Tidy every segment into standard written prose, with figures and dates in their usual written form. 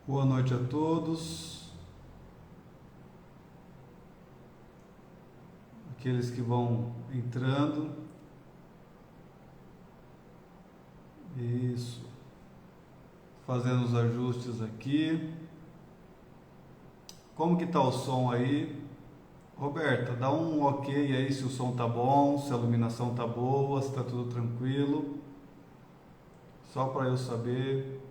Boa noite a todos, aqueles que vão entrando. Isso, fazendo os ajustes aqui. Como que tá o som aí? Roberta, dá um ok aí se o som tá bom, se a iluminação tá boa, se tá tudo tranquilo. Só para eu saber.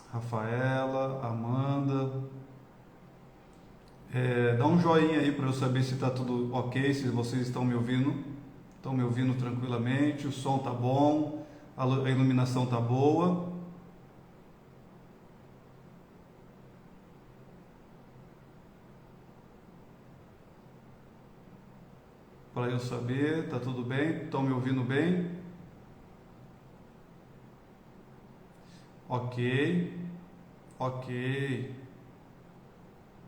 Rafaela, Amanda. Dá um joinha aí para eu saber se tá tudo ok, se vocês estão me ouvindo. Estão me ouvindo tranquilamente, o som tá bom, a iluminação tá boa. Para eu saber, tá tudo bem? Estão me ouvindo bem? Ok, ok,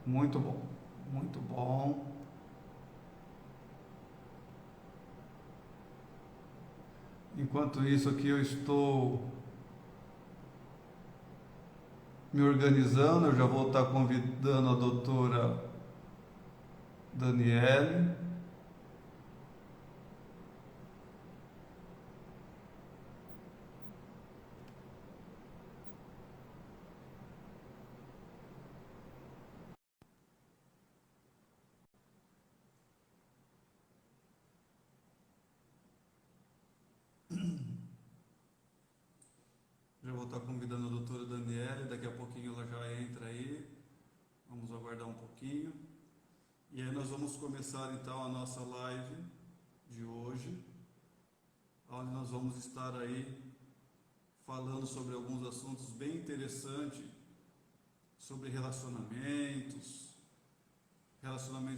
muito bom, muito bom. Enquanto isso aqui eu estou me organizando, eu já vou estar convidando a doutora Daniele. Já vou estar convidando a doutora Daniele, daqui a pouquinho ela já entra aí. Vamos aguardar um pouquinho. E aí nós vamos começar então a nossa live de hoje, onde nós vamos estar aí falando sobre alguns assuntos bem interessantes, sobre relacionamentos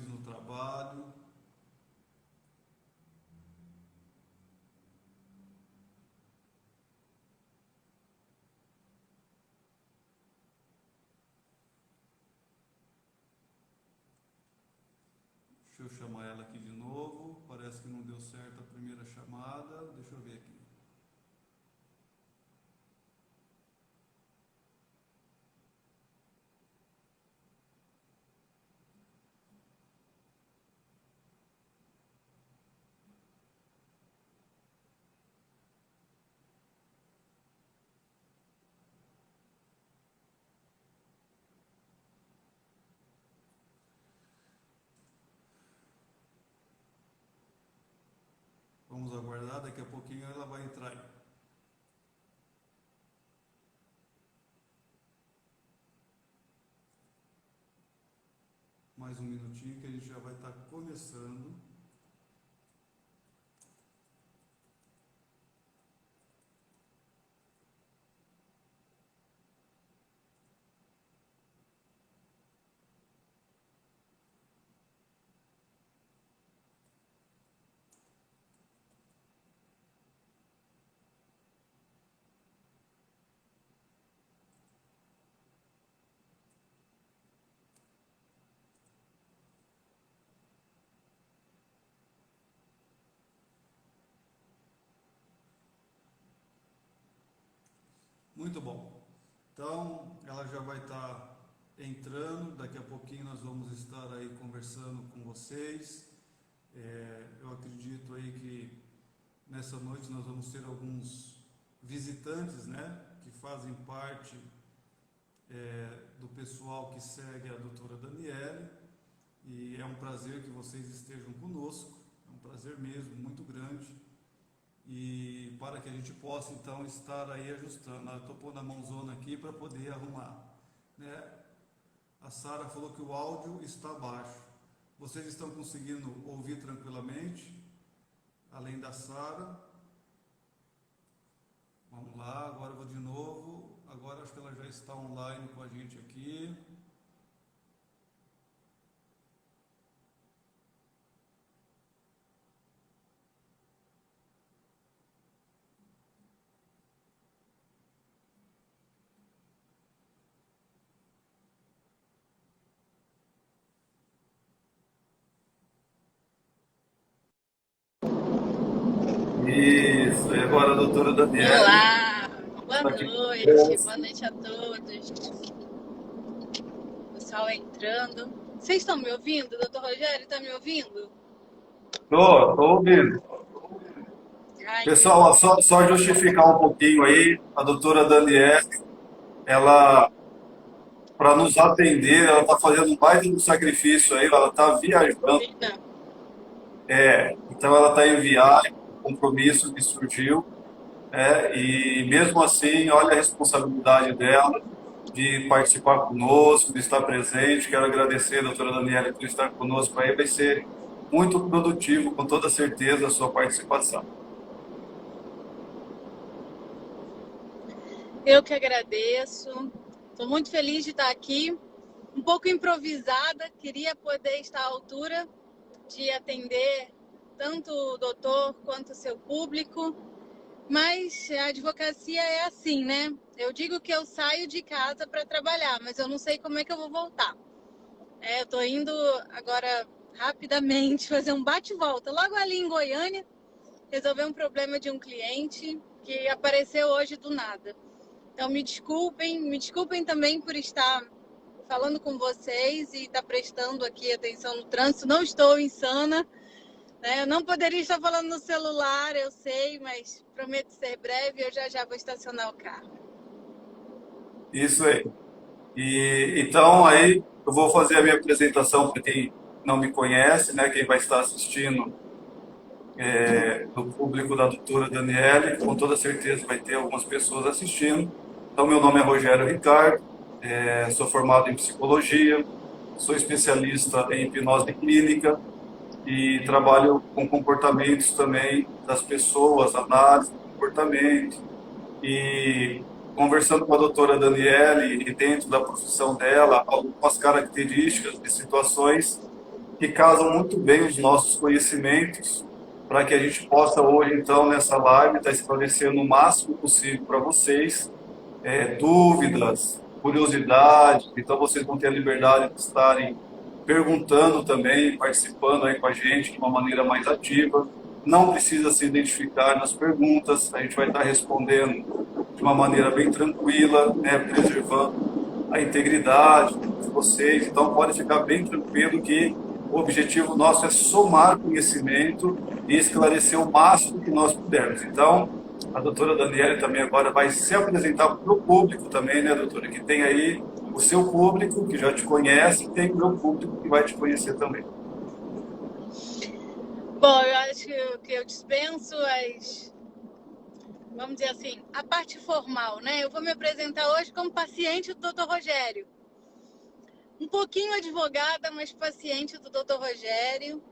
no trabalho. Deixa eu chamar ela aqui de novo. Parece que não deu certo a primeira chamada. Deixa eu ver aqui. Vamos aguardar, daqui a pouquinho ela vai entrar aí. Mais um minutinho que a gente já vai estar começando. Muito bom. Então, ela já vai estar entrando. Daqui a pouquinho nós vamos estar aí conversando com vocês. Eu acredito aí que nessa noite nós vamos ter alguns visitantes, né, que fazem parte do pessoal que segue a doutora Daniele. E é um prazer que vocês estejam conosco. É um prazer mesmo, muito grande. E para que a gente possa então estar aí ajustando. Eu estou pondo a mãozona aqui para poder arrumar, né? A Sara falou que o áudio está baixo. Vocês estão conseguindo ouvir tranquilamente? Além da Sara. Vamos lá, agora eu vou de novo. Agora acho que ela já está online com a gente aqui. Isso, e agora a doutora Daniele Olá, boa está aqui. noite a todos. pessoal entrando. Vocês estão me ouvindo? Doutor Rogério, está me ouvindo? Tô ouvindo. Ai, que Pessoal, bom. só justificar um pouquinho aí, a doutora Daniela, ela, para nos atender, ela está fazendo mais de um sacrifício aí, ela está viajando, Imagina. então ela está em viagem, compromisso que surgiu, e mesmo assim, olha a responsabilidade dela de participar conosco, de estar presente. Quero agradecer a doutora Daniela por estar conosco aí, vai ser muito produtivo, com toda certeza, a sua participação. Eu que agradeço. Estou muito feliz de estar aqui. Um pouco improvisada, queria poder estar à altura de atender tanto o doutor quanto o seu público, mas a advocacia é assim, né? Eu digo que eu saio de casa para trabalhar, mas eu não sei como é que eu vou voltar. Eu estou indo agora rapidamente fazer um bate-volta, logo ali em Goiânia, resolver um problema de um cliente que apareceu hoje do nada. Então me desculpem também por estar falando com vocês e estar prestando aqui atenção no trânsito. Não estou insana, né? Eu não poderia estar falando no celular, eu sei, mas prometo ser breve, eu já vou estacionar o carro. Isso aí. E então aí eu vou fazer a minha apresentação para quem não me conhece, né, quem vai estar assistindo, do público da doutora Daniele, com toda certeza vai ter algumas pessoas assistindo. Então, meu nome é Rogério Ricardo, sou formado em psicologia, sou especialista em hipnose clínica e trabalho com comportamentos também das pessoas, análise do comportamento. E conversando com a doutora Daniele e dentro da profissão dela, algumas características de situações que casam muito bem os nossos conhecimentos, para que a gente possa hoje, então, nessa live, estar esclarecendo o máximo possível para vocês, dúvidas, curiosidades. Então, vocês vão ter a liberdade de estarem perguntando também, participando aí com a gente de uma maneira mais ativa. Não precisa se identificar nas perguntas, a gente vai estar respondendo de uma maneira bem tranquila, né, preservando a integridade de vocês. Então, pode ficar bem tranquilo que o objetivo nosso é somar conhecimento e esclarecer o máximo que nós pudermos. Então, a doutora Daniela também agora vai se apresentar para o público também, né, doutora? Que tem aí o seu público, que já te conhece, e tem o meu público que vai te conhecer também. Bom, eu acho que eu dispenso vamos dizer assim, a parte formal, né? Eu vou me apresentar hoje como paciente do Dr. Rogério. Um pouquinho advogada, mas paciente do Dr. Rogério.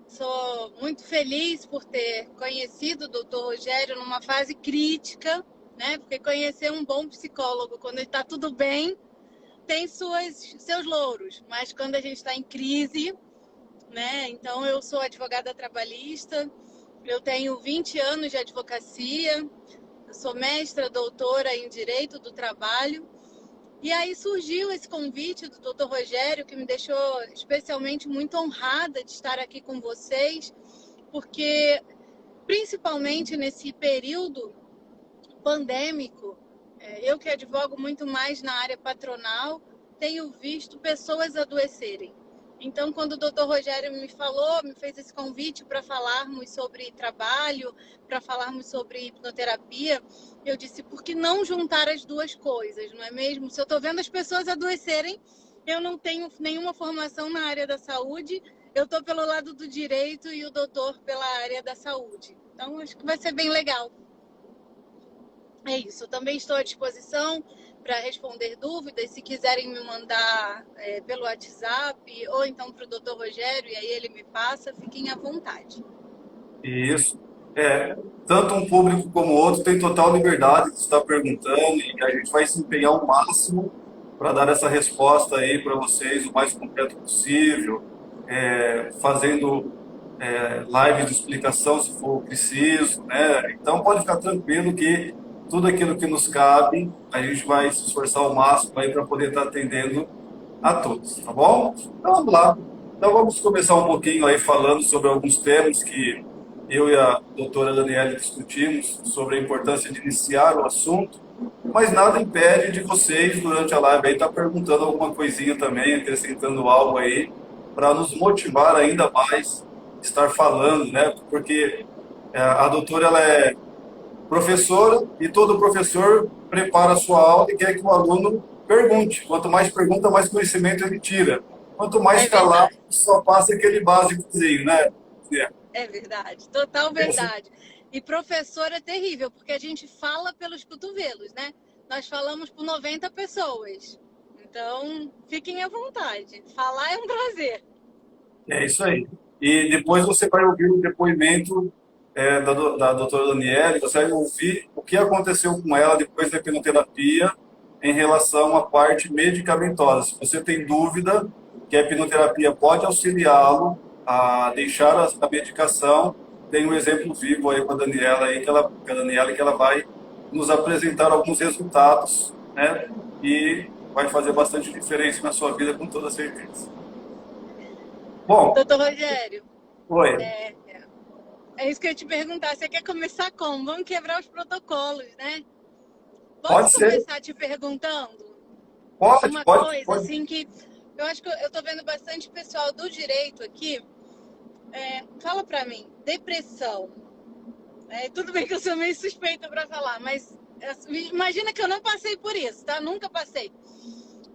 Sou muito feliz por ter conhecido o Dr. Rogério numa fase crítica, né? Porque conhecer um bom psicólogo quando está tudo bem tem seus louros, mas quando a gente está em crise, né? Então eu sou advogada trabalhista, eu tenho 20 anos de advocacia, eu sou mestra, doutora em Direito do Trabalho. E aí surgiu esse convite do Dr. Rogério, que me deixou especialmente muito honrada de estar aqui com vocês, porque principalmente nesse período pandêmico, eu que advogo muito mais na área patronal, tenho visto pessoas adoecerem. Então, quando o Dr. Rogério me fez esse convite para falarmos sobre trabalho, para falarmos sobre hipnoterapia, eu disse, por que não juntar as duas coisas, não é mesmo? Se eu estou vendo as pessoas adoecerem, eu não tenho nenhuma formação na área da saúde, eu estou pelo lado do direito e o doutor pela área da saúde. Então, acho que vai ser bem legal. É isso, eu também estou à disposição para responder dúvidas, se quiserem me mandar pelo WhatsApp ou então para o Dr. Rogério, e aí ele me passa, fiquem à vontade. Isso. Tanto um público como o outro tem total liberdade de estar perguntando e a gente vai se empenhar ao máximo para dar essa resposta aí para vocês o mais completo possível, fazendo lives de explicação se for preciso, né? Então pode ficar tranquilo que tudo aquilo que nos cabe, a gente vai se esforçar ao máximo aí para poder estar atendendo a todos, tá bom? Então vamos lá. Então vamos começar um pouquinho aí falando sobre alguns temas que eu e a doutora Daniela discutimos sobre a importância de iniciar o assunto. mas nada impede de vocês, durante a live, aí, estar perguntando alguma coisinha também, acrescentando algo aí, para nos motivar ainda mais, estar falando, né? Porque a doutora, ela é professora e todo professor prepara a sua aula e quer que o aluno pergunte. Quanto mais pergunta, mais conhecimento ele tira. Quanto mais É calado, verdade. só passa aquele básicozinho, né? É verdade, total Essa- verdade. E professor é terrível, porque a gente fala pelos cotovelos, né? Nós falamos por 90 pessoas. Então, fiquem à vontade. Falar é um prazer. É isso aí. E depois você vai ouvir o depoimento da doutora Daniele, você vai ouvir o que aconteceu com ela depois da hipnoterapia em relação à parte medicamentosa. Se você tem dúvida que a hipnoterapia pode auxiliá-lo a deixar a medicação, tem um exemplo vivo aí com a Daniela, aí, que a Daniela, que ela vai nos apresentar alguns resultados, né? E vai fazer bastante diferença na sua vida, com toda certeza. Bom, Doutor Rogério, oi. é isso que eu ia te perguntar. Você quer começar como? Vamos quebrar os protocolos, né? Pode Posso ser? começar te perguntando Pode, uma pode, coisa, pode. assim, que eu acho que eu tô vendo bastante pessoal do direito aqui. Fala pra mim, depressão. Tudo bem que eu sou meio suspeita para falar, mas imagina que eu não passei por isso, tá? Nunca passei.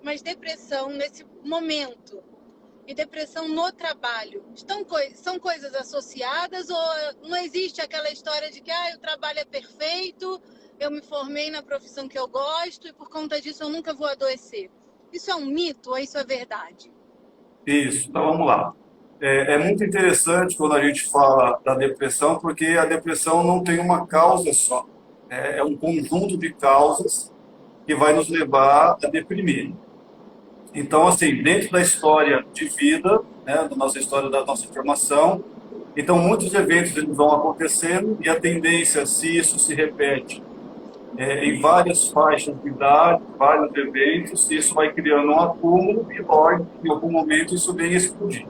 Mas depressão nesse momento e depressão no trabalho, são coisas associadas ou não existe aquela história de que o trabalho é perfeito, eu me formei na profissão que eu gosto e por conta disso eu nunca vou adoecer? Isso é um mito ou isso é verdade? Isso, então vamos lá. É muito interessante quando a gente fala da depressão, porque a depressão não tem uma causa só. É um conjunto de causas que vai nos levar a deprimir. Então, assim, dentro da história de vida, né, da nossa história, da nossa formação, então muitos eventos eles vão acontecendo e a tendência, se isso se repete em várias faixas de idade, vários eventos, isso vai criando um acúmulo e, lógico, em algum momento isso vem a explodir.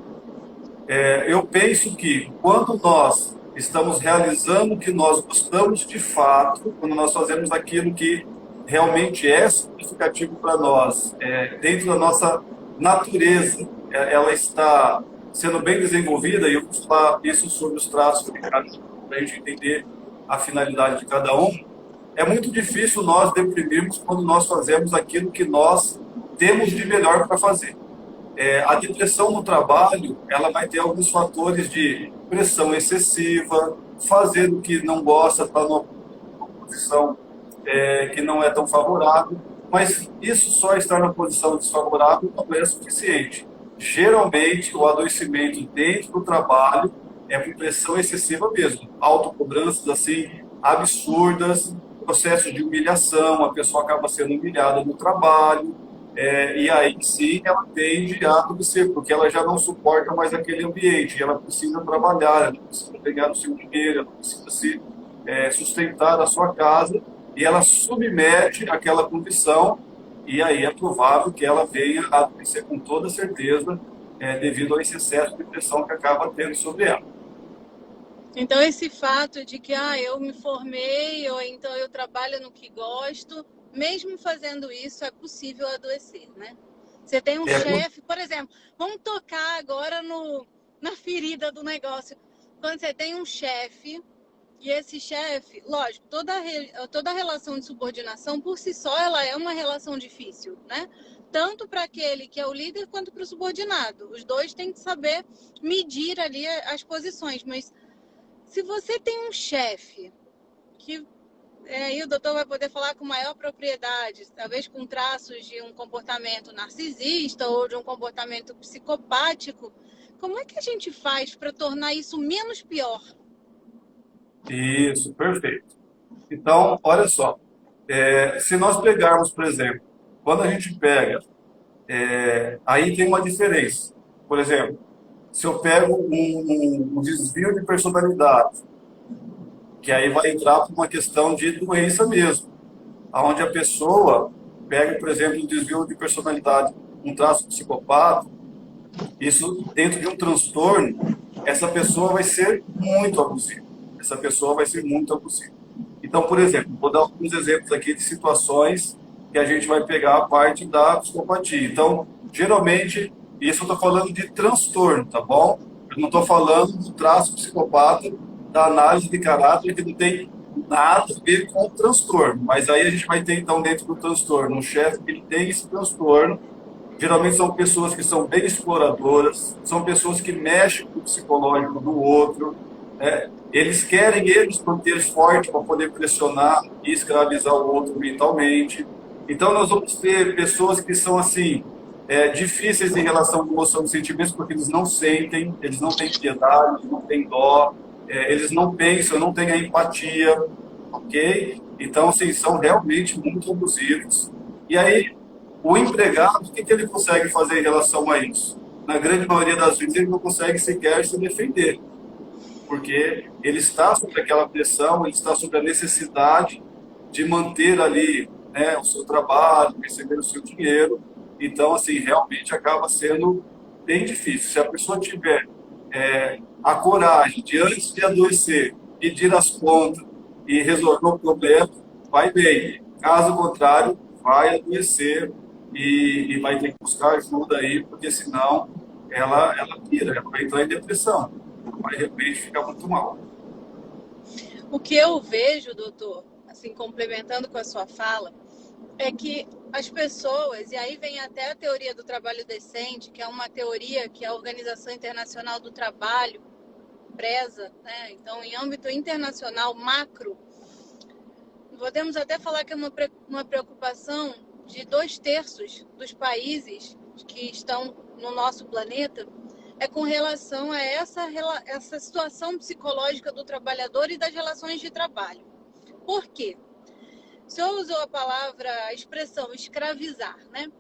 Eu penso que quando nós estamos realizando o que nós gostamos de fato, quando nós fazemos aquilo que realmente é significativo para nós, dentro da nossa natureza, ela está sendo bem desenvolvida, e eu vou falar isso sobre os traços de cada um, para a gente entender a finalidade de cada um. É muito difícil nós deprimirmos quando nós fazemos aquilo que nós temos de melhor para fazer. A depressão no trabalho, ela vai ter alguns fatores de pressão excessiva, fazer o que não gosta, estar numa posição que não é tão favorável, mas isso só estar na posição desfavorável não é suficiente. Geralmente, o adoecimento dentro do trabalho é por pressão excessiva mesmo, autocobranças assim absurdas, processo de humilhação, a pessoa acaba sendo humilhada no trabalho, e aí sim ela tende a adoecer, porque ela já não suporta mais aquele ambiente, ela precisa trabalhar, ela precisa ganhar o seu dinheiro, ela precisa se sustentar a sua casa, e ela submete aquela condição, e aí é provável que ela venha a adoecer com toda certeza, devido a esse excesso de pressão que acaba tendo sobre ela. Então, esse fato de que eu me formei ou então eu trabalho no que gosto, mesmo fazendo isso, é possível adoecer, né? Você tem um É, chefe, por exemplo, vamos tocar agora na ferida do negócio. Quando você tem um chefe, e esse chefe, lógico, toda relação de subordinação, por si só, ela é uma relação difícil, né? Tanto para aquele que é o líder, quanto para o subordinado. Os dois têm que saber medir ali as posições, mas se você tem um chefe que aí o doutor vai poder falar com maior propriedade, talvez com traços de um comportamento narcisista ou de um comportamento psicopático, como é que a gente faz para tornar isso menos pior? isso, perfeito. Então, olha só, se nós pegarmos, por exemplo, quando a gente pega, aí tem uma diferença. Por exemplo, se eu pego um desvio de personalidade, que aí vai entrar para uma questão de doença mesmo, onde a pessoa pega, por exemplo, um desvio de personalidade, um traço psicopata, isso dentro de um transtorno, essa pessoa vai ser muito abusiva. Essa pessoa vai ser muito abusiva. Então, por exemplo, vou dar alguns exemplos aqui de situações que a gente vai pegar a parte da psicopatia. Então, geralmente, isso eu estou falando de transtorno, tá bom? Eu não estou falando do traço psicopata, da análise de caráter, que não tem nada a ver com o transtorno. Mas aí a gente vai ter, então, dentro do transtorno, um chefe que ele tem esse transtorno. Geralmente são pessoas que são bem exploradoras, são pessoas que mexem com o psicológico do outro, né? Eles querem manter forte para poder pressionar e escravizar o outro mentalmente. Então nós vamos ter pessoas que são assim, difíceis em relação à emoção e sentimentos, porque eles não sentem, eles não têm piedade, eles não têm dó, eles não pensam, não têm a empatia, ok? Então, assim, são realmente muito abusivos. E aí, o empregado, o que ele consegue fazer em relação a isso? Na grande maioria das vezes, ele não consegue sequer se defender, porque ele está sob aquela pressão, ele está sob a necessidade de manter ali, né, o seu trabalho, receber o seu dinheiro. Então, assim, realmente acaba sendo bem difícil. Se a pessoa tiver a coragem de, antes de adoecer, pedir as contas e resolver o problema, vai bem. Caso contrário, vai adoecer e vai ter que buscar ajuda aí, porque senão ela pira, ela vai entrar em depressão, vai de repente ficar muito mal. O que eu vejo, doutor, assim, complementando com a sua fala, é que as pessoas, e aí vem até a teoria do trabalho decente, que é uma teoria que a Organização Internacional do Trabalho preza, né? Então, em âmbito internacional macro, podemos até falar que é uma preocupação de 2/3 dos países que estão no nosso planeta, é com relação a essa situação psicológica do trabalhador e das relações de trabalho. Por quê? O senhor usou a expressão escravizar, né?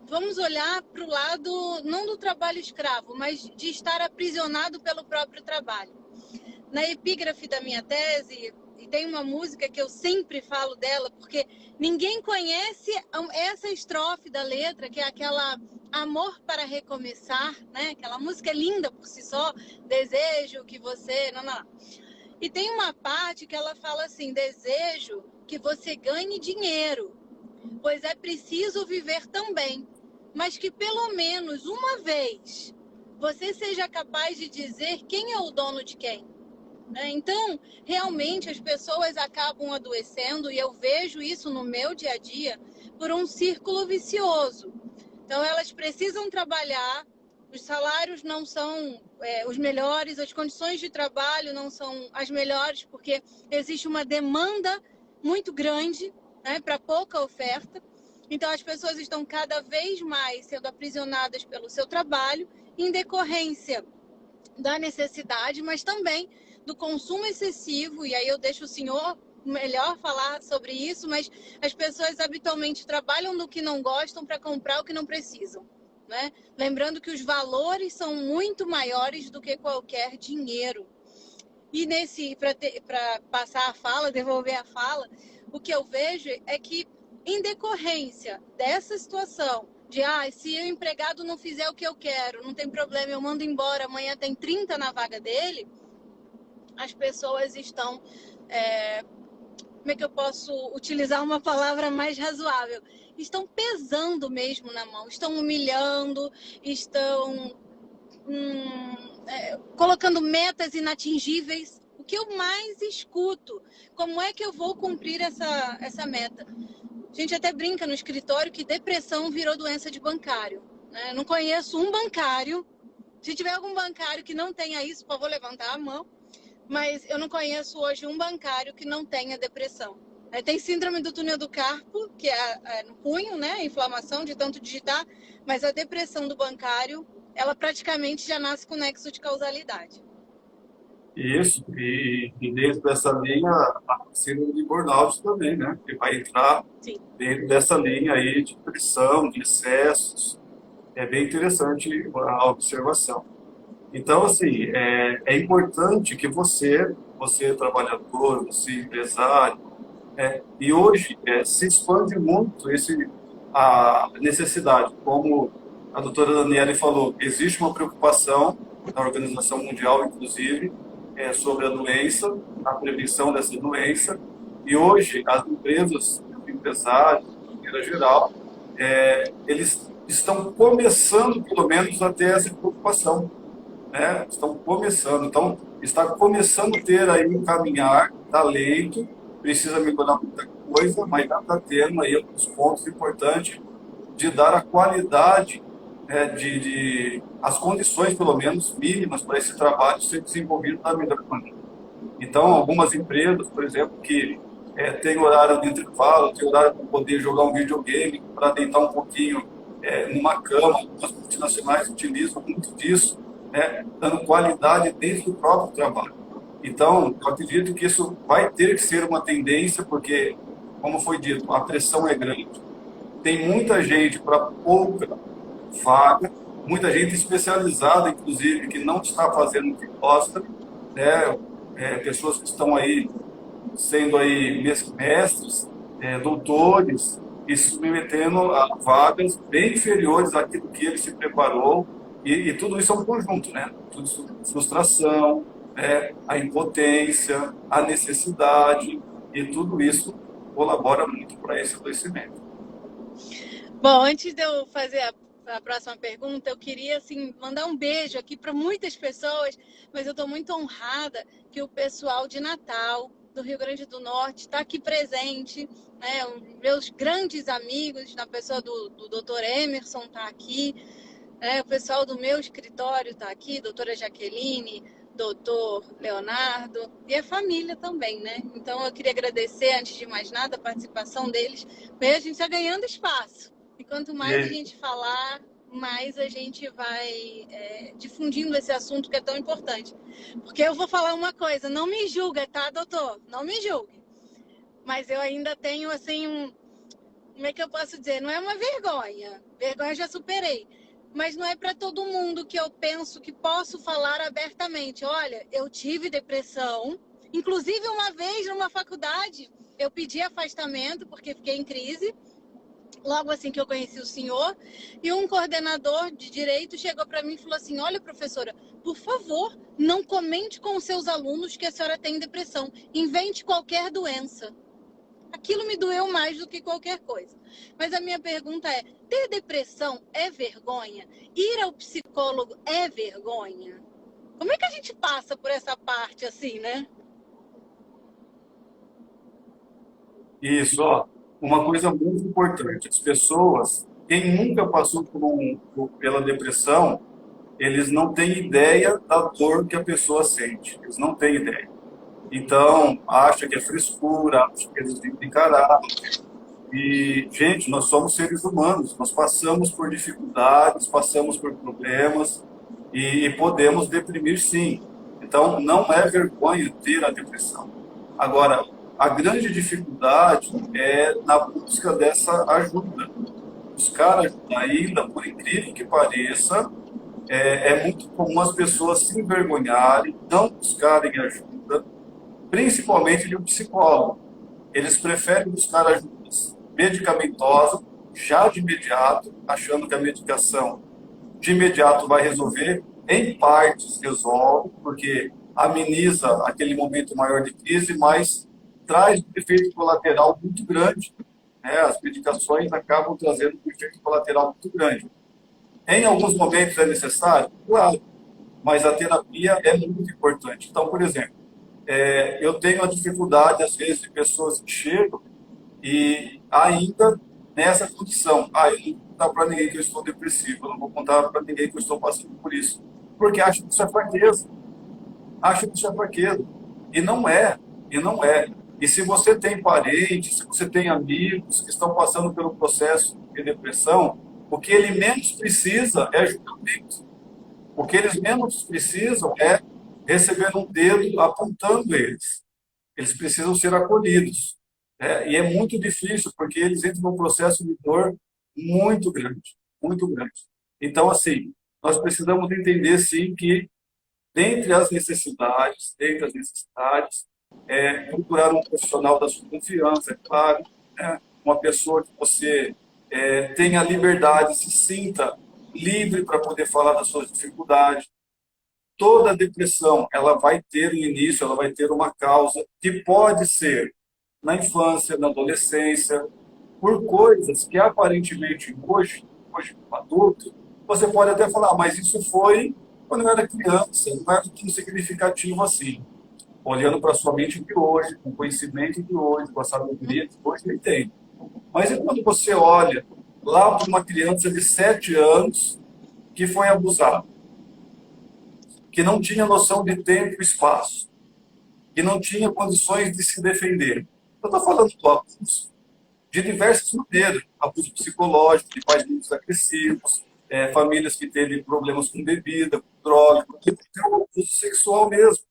Vamos olhar para o lado, não do trabalho escravo, mas de estar aprisionado pelo próprio trabalho. Na epígrafe da minha tese, e tem uma música que eu sempre falo dela, porque ninguém conhece essa estrofe da letra, que é aquela Amor para Recomeçar, né? Aquela música é linda por si só, desejo que você... Não. E tem uma parte que ela fala assim, desejo que você ganhe dinheiro, pois é preciso viver também, mas que pelo menos uma vez você seja capaz de dizer quem é o dono de quem. Então, realmente as pessoas acabam adoecendo, e eu vejo isso no meu dia a dia, por um círculo vicioso. Então, elas precisam trabalhar, os salários não são os melhores, as condições de trabalho não são as melhores, porque existe uma demanda muito grande, né, para pouca oferta. Então, as pessoas estão cada vez mais sendo aprisionadas pelo seu trabalho, em decorrência da necessidade, mas também do consumo excessivo, e aí eu deixo o senhor melhor falar sobre isso, mas as pessoas habitualmente trabalham do que não gostam para comprar o que não precisam, né? Lembrando que os valores são muito maiores do que qualquer dinheiro. E para passar a fala, devolver a fala, o que eu vejo é que, em decorrência dessa situação, de se o empregado não fizer o que eu quero, não tem problema, eu mando embora, amanhã tem 30 na vaga dele, as pessoas estão, como é que eu posso utilizar uma palavra mais razoável? Estão pesando mesmo na mão, estão humilhando, estão colocando metas inatingíveis. O que eu mais escuto, como é que eu vou cumprir essa meta? A gente até brinca no escritório que depressão virou doença de bancário, né? Eu não conheço um bancário, se tiver algum bancário que não tenha isso, por favor, levantar a mão, mas eu não conheço hoje um bancário que não tenha depressão. Tem síndrome do túnel do carpo, que é no punho, né? Inflamação de tanto digitar, mas a depressão do bancário, ela praticamente já nasce com nexo de causalidade. Isso, e dentro dessa linha, a síndrome de burnout também, né? Que vai entrar Sim. dentro dessa linha aí de pressão, de excessos. É bem interessante a observação. Então, assim, é importante que você trabalhador, você empresário, e hoje se expande muito a necessidade, como a doutora Daniele falou, existe uma preocupação na Organização Mundial, inclusive, sobre a doença, a prevenção dessa doença. E hoje, as empresas, os empresários, de maneira geral, eles estão começando, pelo menos, a ter essa preocupação, né? Estão começando. Então, está começando a ter aí um caminhar, está lento, precisa melhorar muita coisa, mas já está tendo aí alguns pontos importantes de dar a qualidade, as condições, pelo menos, mínimas para esse trabalho ser desenvolvido da melhor maneira. Então, algumas empresas, por exemplo, que tem horário de intervalo, tem horário para poder jogar um videogame, para deitar um pouquinho numa cama, as multinacionais utilizam muito disso, dando qualidade dentro do próprio trabalho. Então, eu acredito que isso vai ter que ser uma tendência, porque, como foi dito, a pressão é grande. Tem muita gente para pouca vaga, muita gente especializada, inclusive, que não está fazendo o que gosta, né? Pessoas que estão aí sendo aí mestres, doutores, e se submetendo a vagas bem inferiores àquilo que ele se preparou, e tudo isso é um conjunto, né? Tudo isso, frustração, a impotência, a necessidade, e tudo isso colabora muito para esse adoecimento. Bom, antes de eu fazer a próxima pergunta, eu queria assim, mandar um beijo aqui para muitas pessoas, mas eu estou muito honrada que o pessoal de Natal, do Rio Grande do Norte, está aqui presente, né? Meus grandes amigos, na pessoa do Dr. Emerson está aqui, o pessoal do meu escritório está aqui, doutora Jaqueline, doutor Leonardo, e a família também, né? Então eu queria agradecer, antes de mais nada, a participação deles, porque a gente está ganhando espaço. E quanto mais a gente falar, mais a gente vai difundindo esse assunto que é tão importante. Porque eu vou falar uma coisa, não me julga, tá, doutor? Não me julgue. Mas eu ainda tenho, assim, como é que eu posso dizer? Não é uma vergonha. Vergonha eu já superei. Mas não é para todo mundo que eu penso que posso falar abertamente. Olha, eu tive depressão. Inclusive, uma vez numa faculdade, eu pedi afastamento porque fiquei em crise. Logo assim que eu conheci o senhor, e um coordenador de direito chegou para mim e falou assim: olha, professora, por favor, não comente com os seus alunos que a senhora tem depressão. Invente qualquer doença. Aquilo me doeu mais do que qualquer coisa. Mas a minha pergunta é: ter depressão é vergonha? Ir ao psicólogo é vergonha? Como é que a gente passa por essa parte assim, né? Isso, ó, uma coisa muito importante. As pessoas, quem nunca passou pela depressão, eles não têm ideia da dor que a pessoa sente. Eles não têm ideia. Então, acha que é frescura, acha que eles têm que encarar. E, gente, nós somos seres humanos, nós passamos por dificuldades, passamos por problemas e podemos deprimir sim. Então, não é vergonha ter a depressão. Agora, a grande dificuldade é na busca dessa ajuda. Buscar ajuda ainda, por incrível que pareça, é muito comum as pessoas se envergonharem, não buscarem ajuda, principalmente de um psicólogo. Eles preferem buscar ajudas medicamentosas já de imediato, achando que a medicação de imediato vai resolver, em partes resolve, porque ameniza aquele momento maior de crise, mas traz um efeito colateral muito grande. As medicações acabam trazendo um efeito colateral muito grande. Em alguns momentos é necessário? Claro, mas a terapia é muito importante. Então, por exemplo, eu tenho a dificuldade, às vezes, de pessoas que chegam e ainda nessa condição. Eu não vou contar para ninguém que eu estou depressivo, eu não vou contar para ninguém que eu estou passando por isso. Porque acho que isso é fraqueza. Acho que isso é fraqueza. E não é. E não é. E se você tem parentes, se você tem amigos que estão passando pelo processo de depressão, o que ele menos precisa é julgamento. O que eles menos precisam é receber um dedo apontando eles. Eles precisam ser acolhidos. E é muito difícil, porque eles entram num processo de dor muito grande, muito grande. Então, assim, nós precisamos entender, sim, que dentre as necessidades, procurar um profissional da sua confiança, é claro, né? Uma pessoa que você tenha liberdade, se sinta livre para poder falar das suas dificuldades. toda depressão, ela vai ter um início, ela vai ter uma causa, que pode ser na infância, na adolescência, por coisas que aparentemente hoje como adulto, você pode até falar, mas isso foi quando eu era criança, não era tão significativo assim. Olhando para a sua mente de hoje, com o conhecimento de hoje, com a sabedoria de hoje, eu entendo. Mas e quando você olha lá para uma criança de 7 anos que foi abusada, que não tinha noção de tempo e espaço, que não tinha condições de se defender? Eu estou falando do abuso de diversas maneiras. Abuso psicológico, de pais muito agressivos, famílias que teve problemas com bebida, com droga, até o abuso sexual mesmo.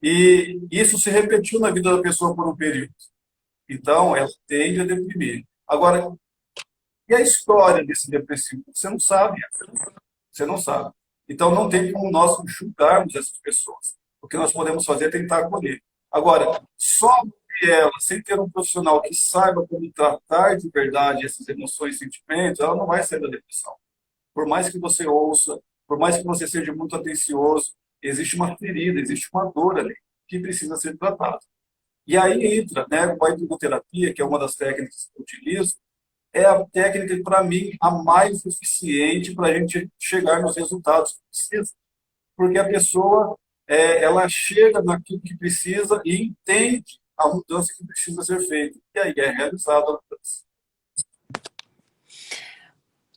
E isso se repetiu na vida da pessoa por um período. Então, ela tende a deprimir. Agora, e a história desse depressivo? Você não sabe. Você não sabe. Então, não tem como nós julgarmos essas pessoas. O que nós podemos fazer é tentar acolher. Agora, só ela, sem ter um profissional que saiba como tratar de verdade essas emoções e sentimentos, ela não vai sair da depressão. Por mais que você ouça, por mais que você seja muito atencioso, existe uma ferida, existe uma dor ali que precisa ser tratada. E aí entra, né, a hipnoterapia, que é uma das técnicas que eu utilizo, é a técnica, para mim, a mais eficiente para a gente chegar nos resultados que precisa. Porque a pessoa, ela chega naquilo que precisa e entende a mudança que precisa ser feita. E aí é realizada a mudança.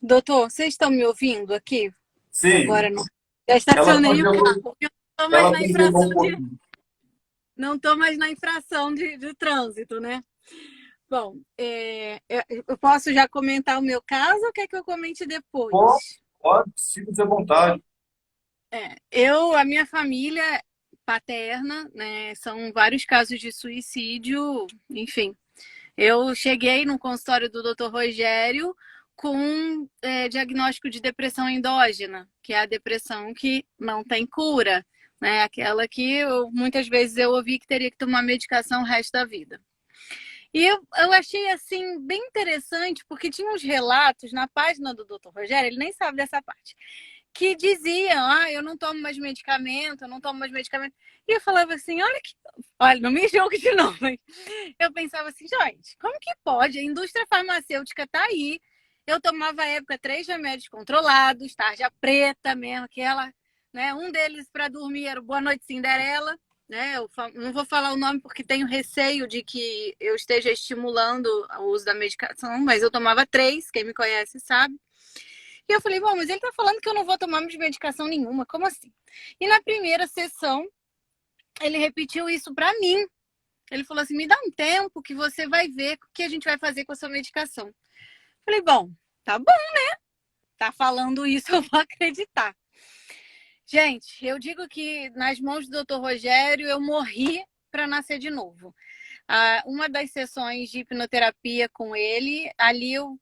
Doutor, vocês estão me ouvindo aqui? Sim, Agora não. Já ela estacionei o congelou, carro. Eu não estou mais ela na congelou infração um de, pouquinho. não estou mais na infração de trânsito, né? Bom, eu posso já comentar o meu caso ou quer que eu comente Pode, depois? pode, sinta-se à vontade. A minha família paterna, né, são vários casos de suicídio, enfim. Eu cheguei no consultório do Dr. Rogério com diagnóstico de depressão endógena, que é a depressão que não tem cura, né? Aquela que muitas vezes eu ouvi que teria que tomar medicação o resto da vida. E eu achei assim bem interessante, porque tinha uns relatos na página do Dr. Rogério, ele nem sabe dessa parte, que diziam, eu não tomo mais medicamento, eu não tomo mais medicamento. E eu falava assim, olha, não me julgue de novo, mas eu pensava assim, gente, como que pode? A indústria farmacêutica tá aí. Eu tomava à época 3 remédios controlados, tarja preta mesmo, aquela, né? Um deles para dormir era o Boa Noite Cinderela, né? Eu não vou falar o nome porque tenho receio de que eu esteja estimulando o uso da medicação, mas eu tomava 3, quem me conhece sabe. E eu falei, bom, mas ele tá falando que eu não vou tomar mais medicação nenhuma, como assim? E na primeira sessão, ele repetiu isso para mim. Ele falou assim, me dá um tempo que você vai ver o que a gente vai fazer com a sua medicação. Eu falei, bom, tá bom, tá falando isso, eu vou acreditar. Gente, eu digo que nas mãos do Dr. Rogério eu morri para nascer de novo. Uma das sessões de hipnoterapia com ele, ali eu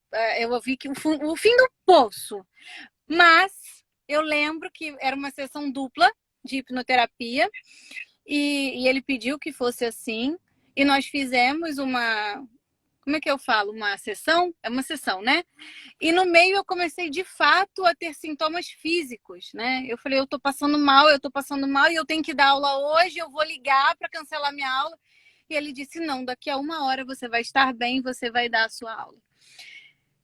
vi que o fim do poço. Mas eu lembro que era uma sessão dupla de hipnoterapia e ele pediu que fosse assim. E nós fizemos uma... Como é que eu falo? Uma sessão? É uma sessão, né? E no meio eu comecei de fato a ter sintomas físicos, né? Eu falei, eu tô passando mal e eu tenho que dar aula hoje, eu vou ligar para cancelar minha aula. E ele disse, não, daqui a 1 hora você vai estar bem, você vai dar a sua aula.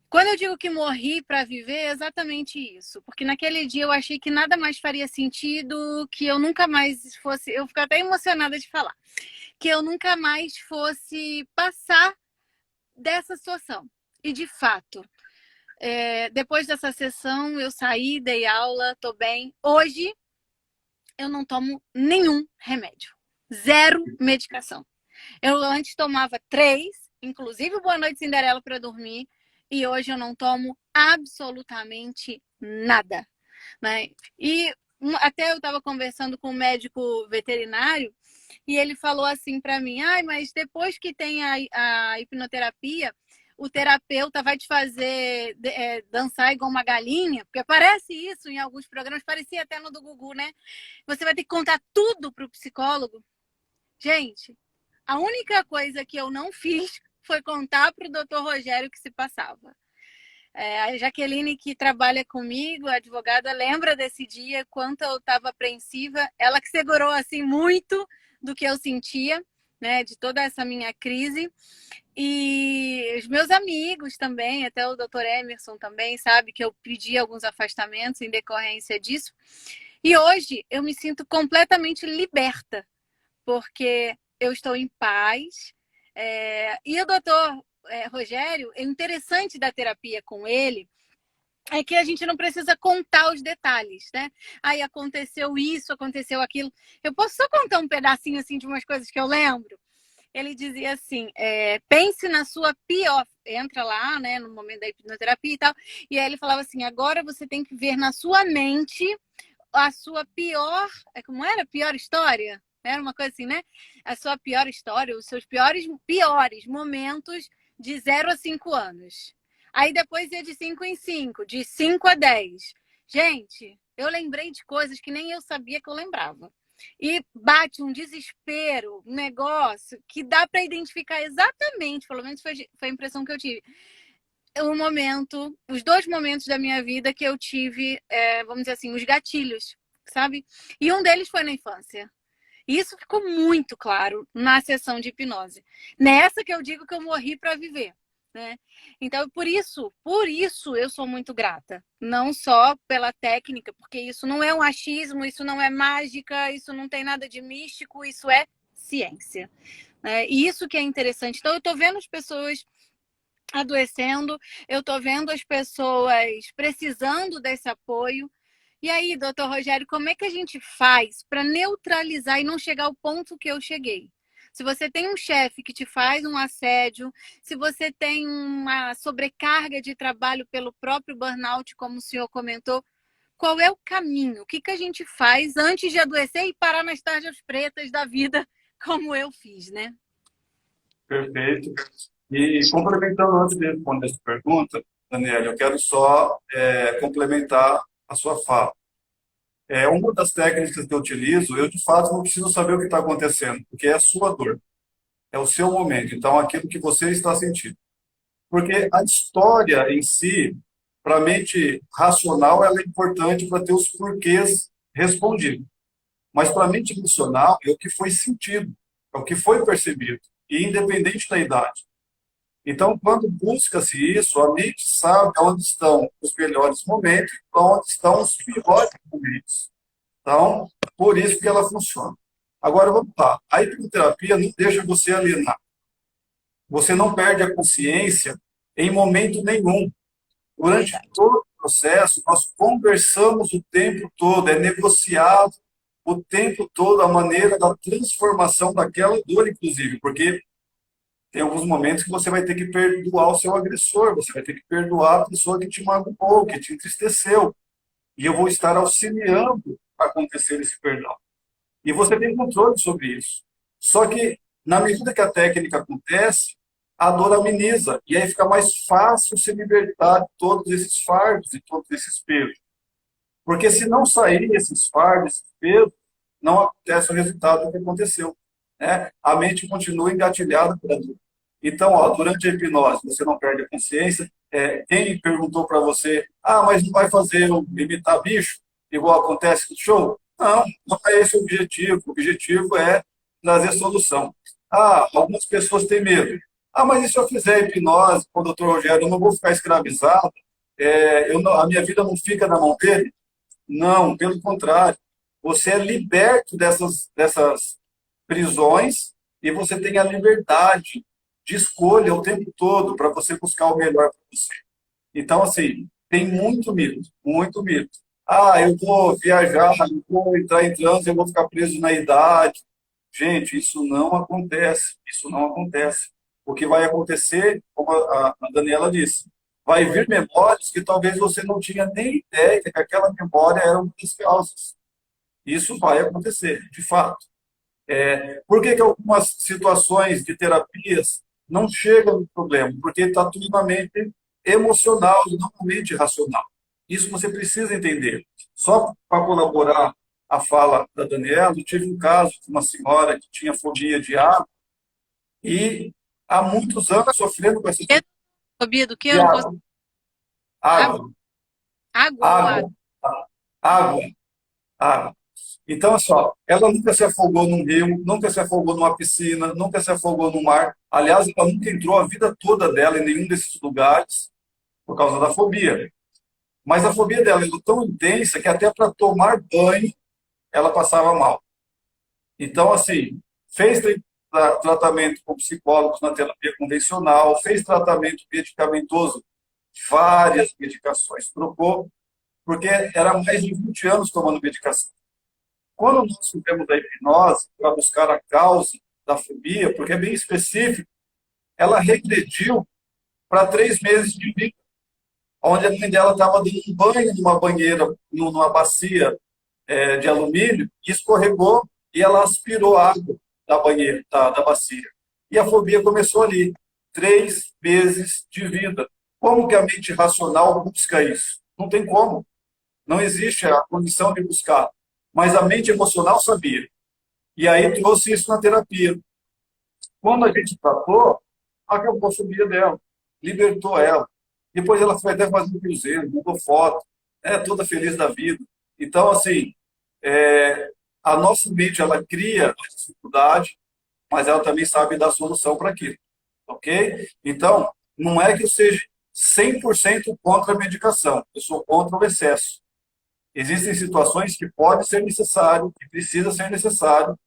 Quando eu digo que morri para viver, é exatamente isso. Porque naquele dia eu achei que nada mais faria sentido, que eu nunca mais fosse... Eu fico até emocionada de falar. Que eu nunca mais fosse passar dessa situação. E de fato, depois dessa sessão, eu saí, dei aula, tô bem. Hoje, eu não tomo nenhum remédio. 0 medicação. Eu antes tomava 3, inclusive o Boa Noite Cinderela para dormir, e hoje eu não tomo absolutamente nada, né? E até eu estava conversando com um médico veterinário e ele falou assim para mim, mas depois que tem a hipnoterapia, o terapeuta vai te fazer dançar igual uma galinha, porque parece isso em alguns programas, parecia até no do Gugu, né? Você vai ter que contar tudo para o psicólogo. Gente, a única coisa que eu não fiz foi contar para o Dr. Rogério o que se passava. A Jaqueline, que trabalha comigo, a advogada, lembra desse dia, quanto eu estava apreensiva. Ela que segurou assim muito do que eu sentia, né, de toda essa minha crise. E os meus amigos também, até o doutor Emerson também, sabe que eu pedi alguns afastamentos em decorrência disso. E hoje eu me sinto completamente liberta, porque eu estou em paz. E o doutor Rogério, o interessante da terapia com ele é que a gente não precisa contar os detalhes, né? Aí aconteceu isso, aconteceu aquilo. Eu posso só contar um pedacinho assim de umas coisas que eu lembro? Ele dizia assim, pense na sua pior... Entra lá, né, no momento da hipnoterapia e tal. E aí ele falava assim, agora você tem que ver na sua mente a sua pior... Como era? Pior história? Era uma coisa assim, né? A sua pior história, os seus piores momentos de 0 a 5 anos. Aí depois ia de 5 em 5, de 5 a 10. Gente, eu lembrei de coisas que nem eu sabia que eu lembrava. E bate um desespero, um negócio que dá para identificar exatamente, pelo menos foi a impressão que eu tive, os 2 momentos da minha vida que eu tive, vamos dizer assim, os gatilhos, sabe? E um deles foi na infância. E isso ficou muito claro na sessão de hipnose. Nessa que eu digo que eu morri para viver, né? Então, por isso eu sou muito grata. Não só pela técnica, porque isso não é um achismo, isso não é mágica, isso não tem nada de místico, isso é ciência. E isso que é interessante. Então, eu estou vendo as pessoas adoecendo, eu estou vendo as pessoas precisando desse apoio. E aí, doutor Rogério, como é que a gente faz para neutralizar e não chegar ao ponto que eu cheguei? Se você tem um chefe que te faz um assédio, se você tem uma sobrecarga de trabalho pelo próprio burnout, como o senhor comentou, qual é o caminho? O que a gente faz antes de adoecer e parar nas tarjas pretas da vida, como eu fiz, né? Perfeito. E complementando antes de responder essa pergunta, Daniela, eu quero só complementar a sua fala. Uma das técnicas que eu utilizo, eu de fato não preciso saber o que está acontecendo, porque é a sua dor, é o seu momento, então aquilo que você está sentindo. Porque a história em si, para a mente racional, ela é importante para ter os porquês respondidos. Mas para a mente emocional, é o que foi sentido, é o que foi percebido, e independente da idade. Então, quando busca-se isso, a mente sabe onde estão os melhores momentos e onde estão os piores momentos. Então, por isso que ela funciona. Agora, vamos lá. A hipnoterapia não deixa você alienar. Você não perde a consciência em momento nenhum. Durante todo o processo, nós conversamos o tempo todo, é negociado o tempo todo a maneira da transformação daquela dor, inclusive, porque tem alguns momentos que você vai ter que perdoar o seu agressor, você vai ter que perdoar a pessoa que te magoou, que te entristeceu. E eu vou estar auxiliando a acontecer esse perdão. E você tem controle sobre isso. Só que, na medida que a técnica acontece, a dor ameniza. E aí fica mais fácil se libertar de todos esses fardos e todos esses pesos. Porque se não sair esses fardos, esses pesos, não acontece o resultado do que aconteceu. Né? A mente continua engatilhada pela dor. Então, durante a hipnose, você não perde a consciência. Quem perguntou para você, mas não vai fazer eu imitar bicho, igual acontece no show? Não, não é esse o objetivo. O objetivo é trazer solução. Algumas pessoas têm medo. Mas e se eu fizer hipnose com o doutor Rogério, eu não vou ficar escravizado? A minha vida não fica na mão dele? Não, pelo contrário. Você é liberto dessas prisões e você tem a liberdade de escolha o tempo todo para você buscar o melhor para você. Então, assim, tem muito mito, muito mito. Eu vou viajar, eu vou entrar em trânsito, eu vou ficar preso na idade. Gente, isso não acontece, isso não acontece. O que vai acontecer, como a Daniela disse, vai vir memórias que talvez você não tinha nem ideia que aquela memória era uma das causas. Isso vai acontecer, de fato. Por que algumas situações de terapias não chegam no problema? Porque está tudo na mente emocional e não na mente racional. Isso você precisa entender. Só para colaborar a fala da Daniela, eu tive um caso de uma senhora que tinha fobia de água e há muitos anos sofrendo com essa Fobia do que? de Eu não água. Água, Água, água ou água? água, água, água. Então, é só, ela nunca se afogou num rio, nunca se afogou numa piscina, nunca se afogou no mar. Aliás, ela nunca entrou a vida toda dela em nenhum desses lugares por causa da fobia. Mas a fobia dela era tão intensa que até para tomar banho ela passava mal. Então, assim, fez tratamento com psicólogos na terapia convencional, fez tratamento medicamentoso, várias medicações, trocou, porque era mais de 20 anos tomando medicação. Quando nós fizemos a hipnose para buscar a causa da fobia, porque é bem específico, ela regrediu para 3 meses de vida, onde a mãe dela estava dando um banho numa banheira, numa bacia de alumínio, e escorregou e ela aspirou a água da banheira, da bacia. E a fobia começou ali. 3 meses de vida. Como que a mente racional busca isso? Não tem como. Não existe a condição de buscar. Mas a mente emocional sabia. E aí trouxe isso na terapia. Quando a gente tratou, acabou a fobia dela. Libertou ela. Depois ela foi até fazer um cruzeiro, mandou foto, toda feliz da vida. Então, assim, é, a nossa mente, ela cria a dificuldade, mas ela também sabe dar solução para aquilo, ok? Então, não é que eu seja 100% contra a medicação, eu sou contra o excesso. Existem situações que pode ser necessário, que precisa ser necessário,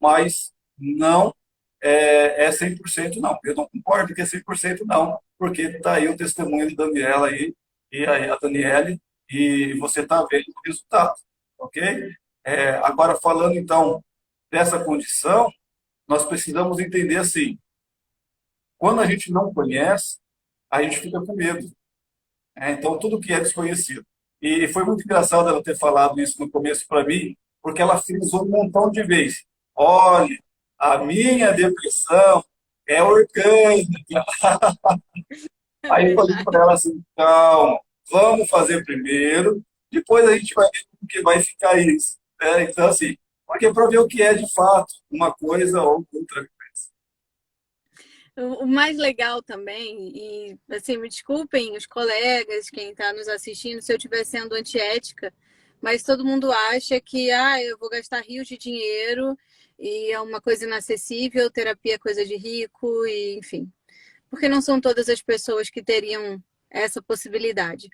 mas não é 100% não. Eu não concordo que é 100% não, porque está aí o testemunho da Daniela aí, e aí a Daniele, e você está vendo o resultado, ok? Agora, falando então dessa condição, nós precisamos entender assim, quando a gente não conhece, a gente fica com medo. Então, tudo que é desconhecido. E foi muito engraçado ela ter falado isso no começo para mim, porque ela frisou um montão de vezes. Olha, a minha depressão é orgânica. É Aí eu falei verdade. para ela assim, calma, vamos fazer primeiro, depois a gente vai ver como que vai ficar isso. Então, assim, porque é para ver o que é de fato, uma coisa ou outra. O mais legal também, e assim, me desculpem os colegas, quem está nos assistindo, se eu estiver sendo antiética, mas todo mundo acha que eu vou gastar rios de dinheiro e é uma coisa inacessível, terapia é coisa de rico, e enfim. Porque não são todas as pessoas que teriam essa possibilidade.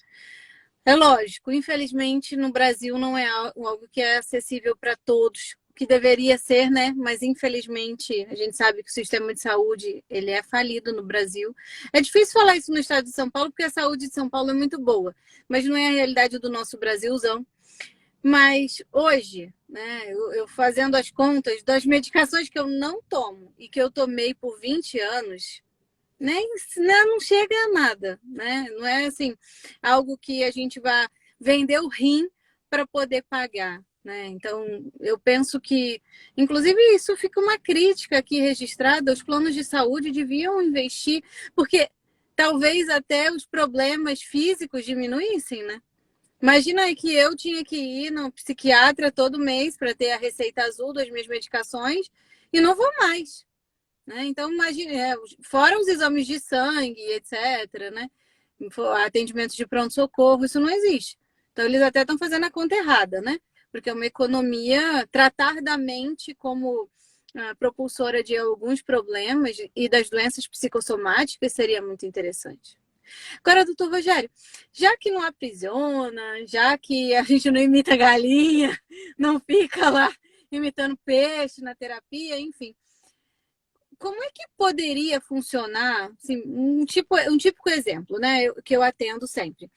É lógico, infelizmente no Brasil não é algo que é acessível para todos, que deveria ser, né? Mas infelizmente a gente sabe que o sistema de saúde ele é falido no Brasil. É difícil falar isso no estado de São Paulo porque a saúde de São Paulo é muito boa, mas não é a realidade do nosso Brasilzão. Mas hoje, né, eu fazendo as contas das medicações que eu não tomo e que eu tomei por 20 anos, nem, né, não chega a nada, né? Não é assim algo que a gente vai vender o rim para poder pagar, né? Então, eu penso que, inclusive, isso fica uma crítica aqui registrada, os planos de saúde deviam investir, porque talvez até os problemas físicos diminuíssem, né? Imagina aí que eu tinha que ir no psiquiatra todo mês para ter a receita azul das minhas medicações e não vou mais. Né? Então, imagine, fora os exames de sangue, etc., né? Atendimentos de pronto-socorro, isso não existe. Então, eles até estão fazendo a conta errada, né? Porque é uma economia, tratar da mente como propulsora de alguns problemas e das doenças psicossomáticas seria muito interessante. Agora, doutor Rogério, já que não aprisiona, já que a gente não imita galinha, não fica lá imitando peixe na terapia, enfim, como é que poderia funcionar assim, um típico exemplo, né? Que eu atendo sempre.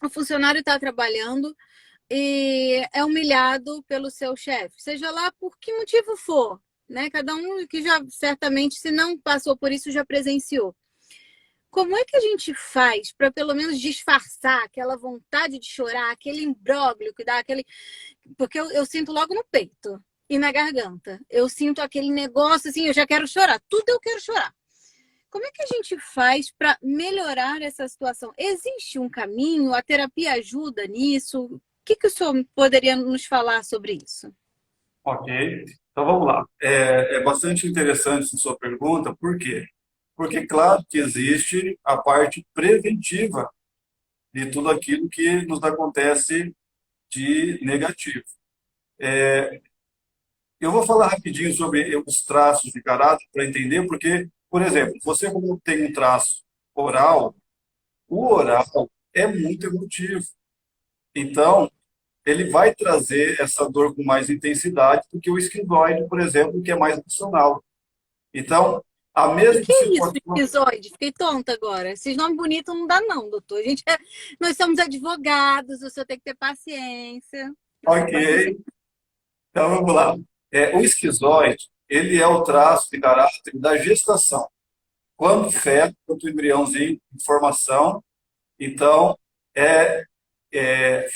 O funcionário está trabalhando e é humilhado pelo seu chefe, seja lá por que motivo for, né? Cada um que já certamente, se não passou por isso, já presenciou. Como é que a gente faz para pelo menos disfarçar aquela vontade de chorar, aquele imbróglio que dá aquele. Porque eu sinto logo no peito e na garganta. Eu sinto aquele negócio assim, eu já quero chorar. Tudo eu quero chorar. Como é que a gente faz para melhorar essa situação? Existe um caminho? A terapia ajuda nisso? O que o senhor poderia nos falar sobre isso? Ok, então vamos lá. É bastante interessante a sua pergunta, por quê? Porque, claro, que existe a parte preventiva de tudo aquilo que nos acontece de negativo. Eu vou falar rapidinho sobre os traços de caráter para entender, porque, por exemplo, você como tem um traço oral, o oral é muito emotivo. Então, ele vai trazer essa dor com mais intensidade do que o esquizoide, por exemplo, que é mais emocional. Então, a O mesma que é isso, situação. episódio? Fiquei tonta agora. Esses nomes bonitos não dá, não, doutor. Nós somos advogados, o senhor tem que ter paciência. Ok, então vamos lá. O esquizoide, ele é o traço de caráter da gestação. Quando o feto, quando o embriãozinho em formação, então é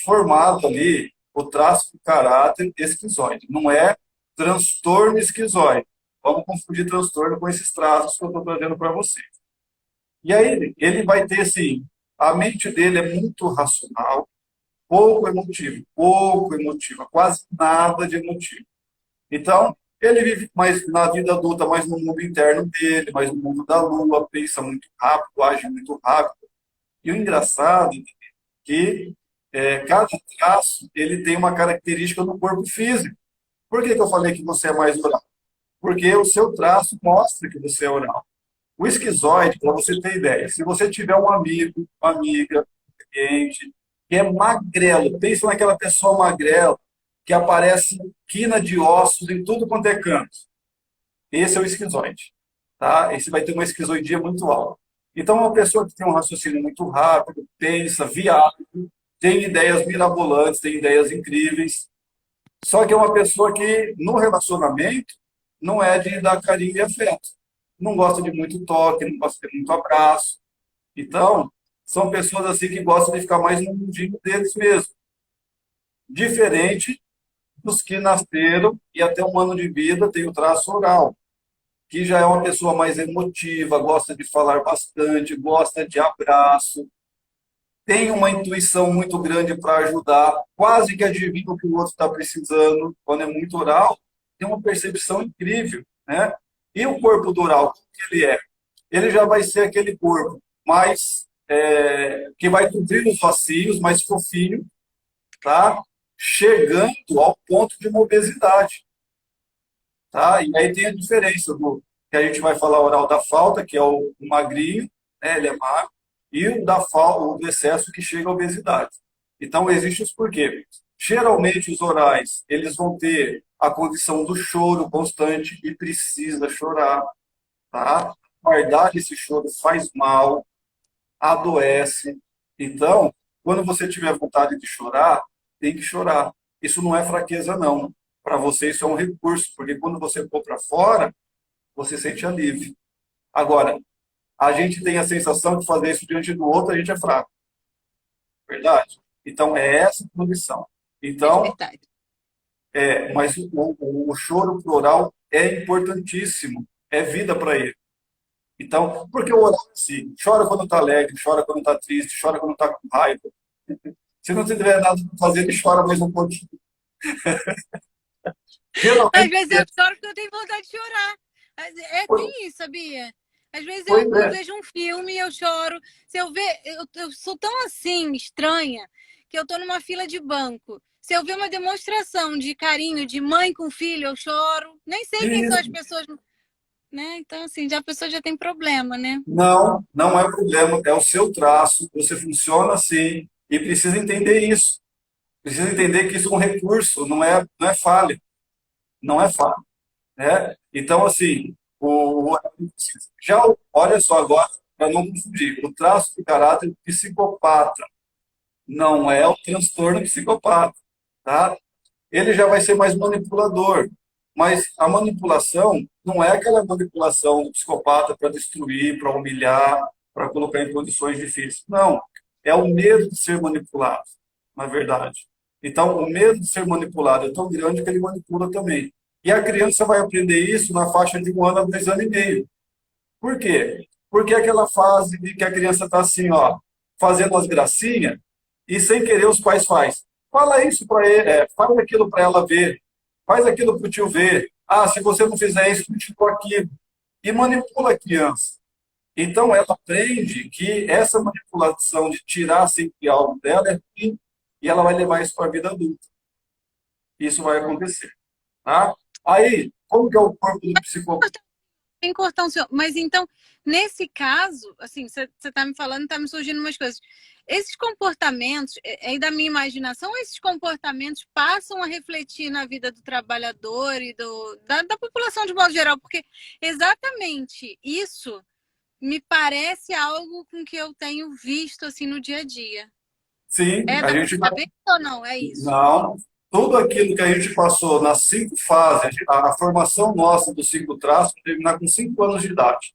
formado ali o traço de caráter esquizoide. Não é transtorno esquizoide. Vamos confundir transtorno com esses traços que eu estou trazendo para vocês. E aí, ele vai ter, assim, a mente dele é muito racional, pouco emotivo, quase nada de emotivo. Então, ele vive mais na vida adulta, mais no mundo interno dele, mais no mundo da lua, pensa muito rápido, age muito rápido. E o engraçado é que cada traço ele tem uma característica no corpo físico. Por que, que eu falei que você é mais oral? Porque o seu traço mostra que você é oral. O esquizoide, para você ter ideia, se você tiver um amigo, uma amiga, um cliente, que é magrelo, pensa naquela pessoa magrela, que aparece quina de ossos em tudo quanto é canto. Esse é o esquizoide. Tá? Esse vai ter uma esquizoidia muito alta. Então, uma pessoa que tem um raciocínio muito rápido, pensa, viaja, tem ideias mirabolantes, tem ideias incríveis. Só que é uma pessoa que, no relacionamento, não é de dar carinho e afeto. Não gosta de muito toque, não gosta de muito abraço. Então, são pessoas assim que gostam de ficar mais no mundinho deles mesmo. Diferente dos que nasceram e até um ano de vida tem o traço oral, que já é uma pessoa mais emotiva, gosta de falar bastante, gosta de abraço, tem uma intuição muito grande para ajudar, quase que adivinha o que o outro está precisando. Quando é muito oral, tem uma percepção incrível, né? E o corpo do oral, como que ele é? Ele já vai ser aquele corpo mais que vai cobrir os ossinhos, mais fofinho, tá? Chegando ao ponto de uma obesidade, tá? E aí tem a diferença do que a gente vai falar oral da falta, que é o magrinho, né? Ele é magro, e o da falta, o do excesso que chega à obesidade. Então, existe os porquê. Geralmente, os orais, eles vão ter a condição do choro constante e precisa chorar, tá? Guardar esse choro faz mal, adoece. Então, quando você tiver vontade de chorar, tem que chorar. Isso não é fraqueza, não. Para você, isso é um recurso, porque quando você pôr para fora, você sente alívio. Agora, a gente tem a sensação de fazer isso diante do outro, a gente é fraco. Verdade? Então, é essa a condição. É Então, verdade. mas o choro plural é importantíssimo. É vida para ele. Então, porque o oral assim, chora quando está alegre, chora quando está triste, chora quando está com raiva. Se não tiver nada para fazer, ele chora mais um pouquinho. Às Geralmente, vezes eu choro porque eu tenho vontade de chorar. Tem isso, sabia? Às vezes pois eu é. vejo um filme e eu choro. Se eu ver, eu sou tão assim, estranha, que eu tô numa fila de banco. Se eu ver uma demonstração de carinho de mãe com filho, eu choro. Nem sei quem são as Isso. pessoas, né? Então, assim, já a pessoa já tem problema, né? Não, não é problema, é o seu traço, você funciona assim, e precisa entender isso. Precisa entender que isso é um recurso, não é falha, não é falha, né? Então, assim, já olha só agora, para não confundir, o traço de caráter psicopata não é o transtorno psicopata, tá? Ele já vai ser mais manipulador. Mas a manipulação não é aquela manipulação do psicopata para destruir, para humilhar, para colocar em condições difíceis. Não. É o medo de ser manipulado, na verdade. Então, o medo de ser manipulado é tão grande que ele manipula também. E a criança vai aprender isso na faixa de 1 ano a 2 anos e meio. Por quê? Porque é aquela fase de que a criança está assim, ó, fazendo as gracinhas e sem querer os pais faz. Fala isso para ele, faz aquilo para ela ver, faz aquilo para o tio ver. Ah, se você não fizer isso, eu te dou aquilo. E manipula a criança. Então, ela aprende que essa manipulação de tirar sempre algo dela é ruim e ela vai levar isso para a vida adulta. Isso vai acontecer, tá? Aí, como que é o corpo do psicopata? Sem cortar o senhor. Mas então, nesse caso, assim, você está me falando, está me surgindo umas coisas. Esses comportamentos, aí da minha imaginação, esses comportamentos passam a refletir na vida do trabalhador e da população de modo geral, porque exatamente isso me parece algo com que eu tenho visto assim no dia a dia. Sim, É a da gente minha cabeça ou não? É isso. não, tudo aquilo que a gente passou nas 5 fases, a formação nossa dos 5 traços, vai terminar com 5 anos de idade.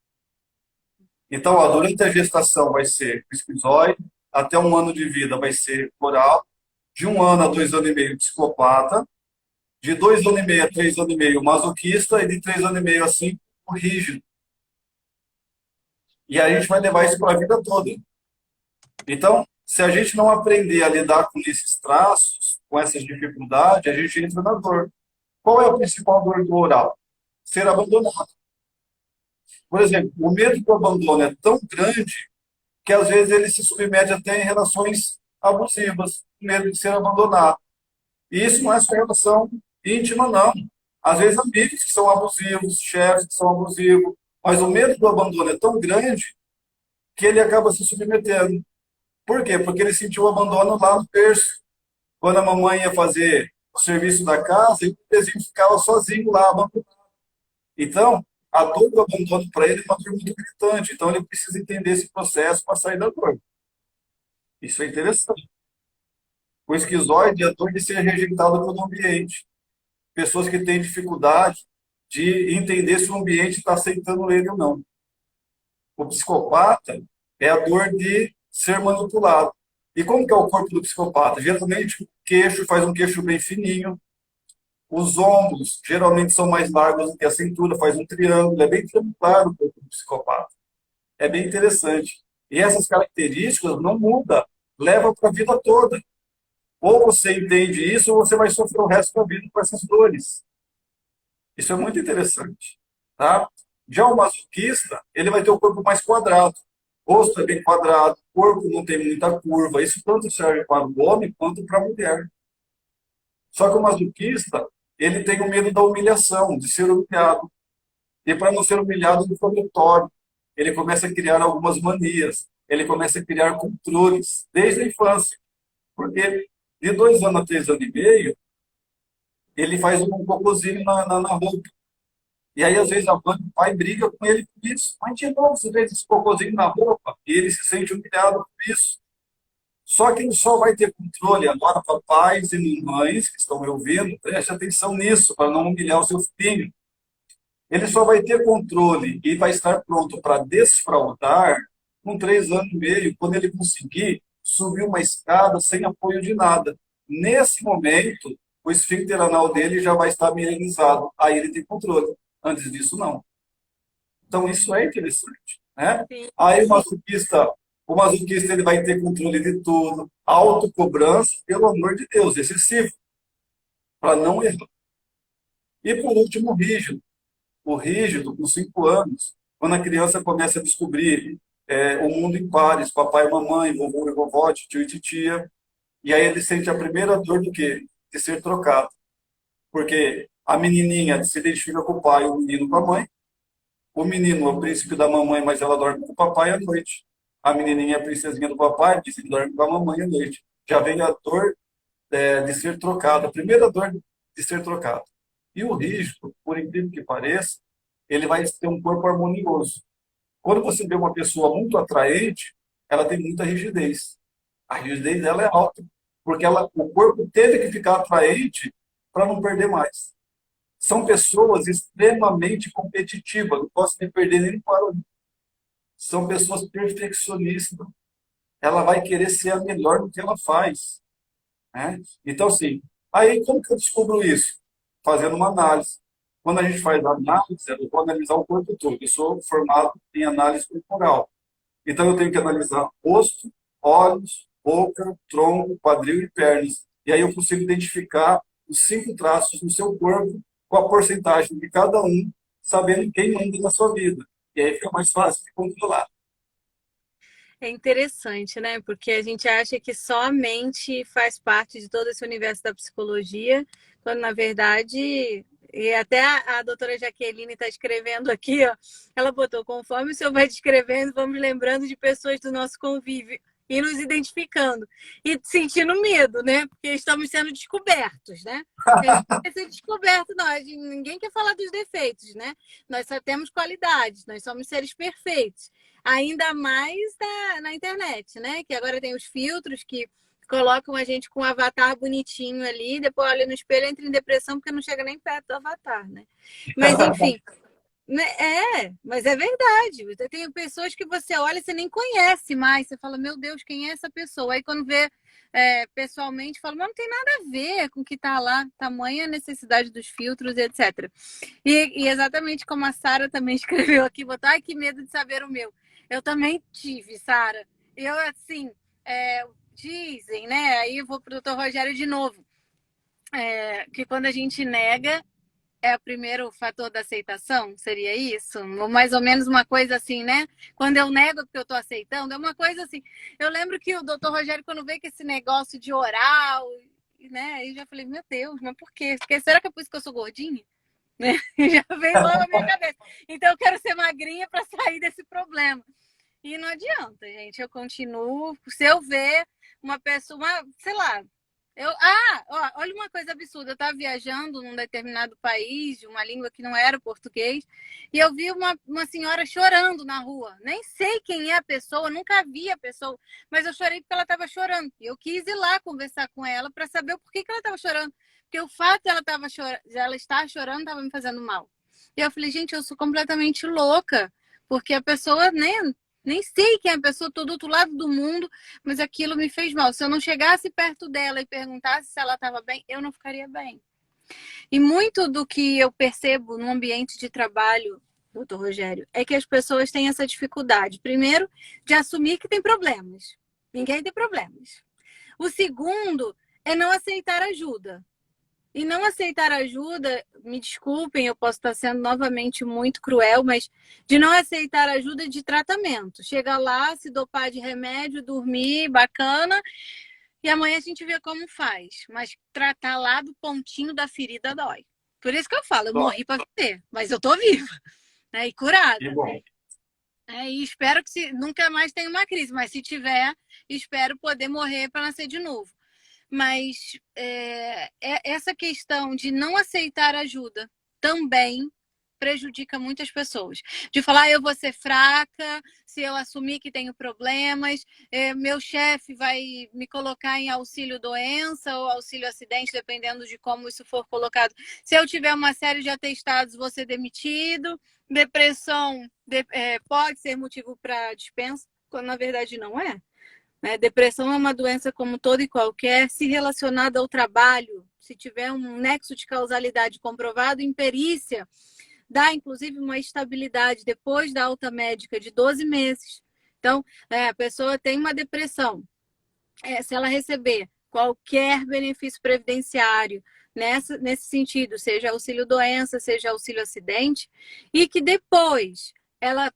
Então, ó, durante a gestação vai ser esquizoide, até 1 ano de vida vai ser oral, de 1 ano a 2 anos e meio psicopata, de 2 anos e meio a 3 anos e meio masoquista e de 3 anos e meio a 5 rígido. E a gente vai levar isso para a vida toda. Então, se a gente não aprender a lidar com esses traços, com essas dificuldades, a gente entra na dor. Qual é a principal dor do oral? Ser abandonado. Por exemplo, o medo do abandono é tão grande que às vezes ele se submete até em relações abusivas, com medo de ser abandonado. E isso não é só relação íntima, não. Às vezes amigos que são abusivos, chefes que são abusivos, mas o medo do abandono é tão grande que ele acaba se submetendo. Por quê? Porque ele sentiu o abandono lá no berço. Quando a mamãe ia fazer o serviço da casa, o bebezinho ficava sozinho lá, abandonado. Então, a dor do abandono para ele é uma dor muito gritante. Então, ele precisa entender esse processo para sair da dor. Isso é interessante. O esquizoide é a dor de ser rejeitado pelo ambiente. Pessoas que têm dificuldade de entender se o ambiente está aceitando ele ou não. O psicopata é a dor de ser manipulado. E como que é o corpo do psicopata? Geralmente o queixo faz um queixo bem fininho, os ombros geralmente são mais largos do que a cintura, faz um triângulo, é bem triangular o corpo do psicopata. É bem interessante. E essas características não mudam, levam para a vida toda. Ou você entende isso, ou você vai sofrer o resto da vida com essas dores. Isso é muito interessante. Tá? Já o masoquista, ele vai ter o corpo mais quadrado. O rosto é bem quadrado, o corpo não tem muita curva. Isso tanto serve para o homem quanto para a mulher. Só que o masoquista, ele tem o medo da humilhação, de ser humilhado. E para não ser humilhado no dormitório, ele começa a criar algumas manias. Ele começa a criar controles desde a infância. Porque de 2 anos a 3 anos e meio, ele faz um cocôzinho na roupa. E aí, às vezes, a mãe, o pai briga com ele por isso. Mas de novo, você fez esse cocôzinho na roupa. E ele se sente humilhado por isso. Só que ele só vai ter controle agora, papais e mamães que estão me ouvindo, preste atenção nisso, para não humilhar o seu filho. Ele só vai ter controle e vai estar pronto para desfraudar com 3 anos e meio, quando ele conseguir subir uma escada sem apoio de nada. Nesse momento, o esfíncter anal dele já vai estar mineralizado. Aí ele tem controle. Antes disso, não. Então, isso é interessante. Né? Sim. Aí o masoquista ele vai ter controle de tudo. Autocobrança, pelo amor de Deus, excessivo. Para não errar. E por último, o rígido. O rígido, com 5 anos, quando a criança começa a descobrir o mundo em pares, papai e mamãe, vovô e vovó, tio e titia, e aí ele sente a primeira dor do quê? De ser trocado. Porque a menininha se identifica com o pai, o menino com a mãe. O menino é o príncipe da mamãe, mas ela dorme com o papai à noite. A menininha é a princesinha do papai, diz que dorme com a mamãe à noite. Já vem a dor de ser trocado, a primeira dor de ser trocado. E o rígido, por incrível que pareça, ele vai ter um corpo harmonioso. Quando você vê uma pessoa muito atraente, ela tem muita rigidez. A rigidez dela é alta, porque o corpo teve que ficar atraente para não perder mais. São pessoas extremamente competitivas, não posso me perder nem para mim. São pessoas perfeccionistas. Ela vai querer ser a melhor no que ela faz. Né? Então, assim, aí como que eu descubro isso? Fazendo uma análise. Quando a gente faz a análise, eu vou analisar o corpo todo. Eu sou formado em análise corporal. Então, eu tenho que analisar rosto, olhos, boca, tronco, quadril e pernas. E aí eu consigo identificar os 5 traços no seu corpo, com a porcentagem de cada um, sabendo quem manda na sua vida. E aí fica mais fácil de controlar. É interessante, né? Porque a gente acha que só a mente faz parte de todo esse universo da psicologia, quando na verdade, e até a doutora Jaqueline está escrevendo aqui, ó, ela botou, conforme o senhor vai descrevendo, vamos lembrando de pessoas do nosso convívio e nos identificando e sentindo medo, né? Porque estamos sendo descobertos, né? A gente não quer ser descoberto, não. Ninguém quer falar dos defeitos, né? Nós só temos qualidades, nós somos seres perfeitos. Ainda mais na internet, né? Que agora tem os filtros que colocam a gente com um avatar bonitinho ali, depois olha no espelho e entra em depressão porque não chega nem perto do avatar, né? Mas enfim, mas é verdade. Tem pessoas que você olha e você nem conhece mais. Você fala, meu Deus, quem é essa pessoa? Aí quando vê pessoalmente, fala, mas não tem nada a ver com o que está lá, tamanha necessidade dos filtros, etc. E exatamente como a Sara também escreveu aqui, botou, ai, que medo de saber o meu. Eu também tive, Sara. Eu, assim, dizem, né? Aí eu vou para o doutor Rogério de novo, que quando a gente nega, é o primeiro fator da aceitação? Seria isso? Ou mais ou menos uma coisa assim, né? Quando eu nego porque eu estou aceitando, é uma coisa assim. Eu lembro que o doutor Rogério, quando veio com esse negócio de oral, né? Eu já falei, meu Deus, mas por quê? Porque será que é por isso que eu sou gordinha? Né? Já veio logo na minha cabeça. Então eu quero ser magrinha para sair desse problema. E não adianta, gente. Eu continuo. Se eu ver uma pessoa, sei lá. Olha uma coisa absurda. Eu estava viajando num determinado país, de uma língua que não era português, e eu vi uma senhora chorando na rua. Nem sei quem é a pessoa, nunca vi a pessoa, mas eu chorei porque ela estava chorando. Eu quis ir lá conversar com ela para saber o porquê que ela estava chorando. Porque o fato de ela estar chorando estava me fazendo mal. E eu falei, gente, eu sou completamente louca, porque a pessoa nem sei quem é a pessoa, estou do outro lado do mundo, mas aquilo me fez mal. Se eu não chegasse perto dela e perguntasse se ela estava bem, eu não ficaria bem. E muito do que eu percebo no ambiente de trabalho, doutor Rogério, é que as pessoas têm essa dificuldade. Primeiro, de assumir que tem problemas. Ninguém tem problemas. O segundo é não aceitar ajuda. E não aceitar ajuda, me desculpem, eu posso estar sendo novamente muito cruel, mas de não aceitar ajuda de tratamento. Chega lá, se dopar de remédio, dormir, bacana, e amanhã a gente vê como faz. Mas tratar lá do pontinho da ferida dói. Por isso que eu falo, eu morri para viver, mas eu tô viva, né? E curada. Que bom. E espero que nunca mais tenha uma crise, mas se tiver, espero poder morrer para nascer de novo. Mas essa questão de não aceitar ajuda também prejudica muitas pessoas. De falar, eu vou ser fraca, se eu assumir que tenho problemas, meu chefe vai me colocar em auxílio doença ou auxílio acidente, dependendo de como isso for colocado. Se eu tiver uma série de atestados, vou ser demitido. Depressão pode ser motivo para dispensa, quando na verdade não é. Depressão é uma doença como toda e qualquer, se relacionada ao trabalho, se tiver um nexo de causalidade comprovado em perícia, dá inclusive uma estabilidade depois da alta médica de 12 meses. Então, a pessoa tem uma depressão. Se ela receber qualquer benefício previdenciário nesse sentido, seja auxílio doença, seja auxílio acidente, e que depois ela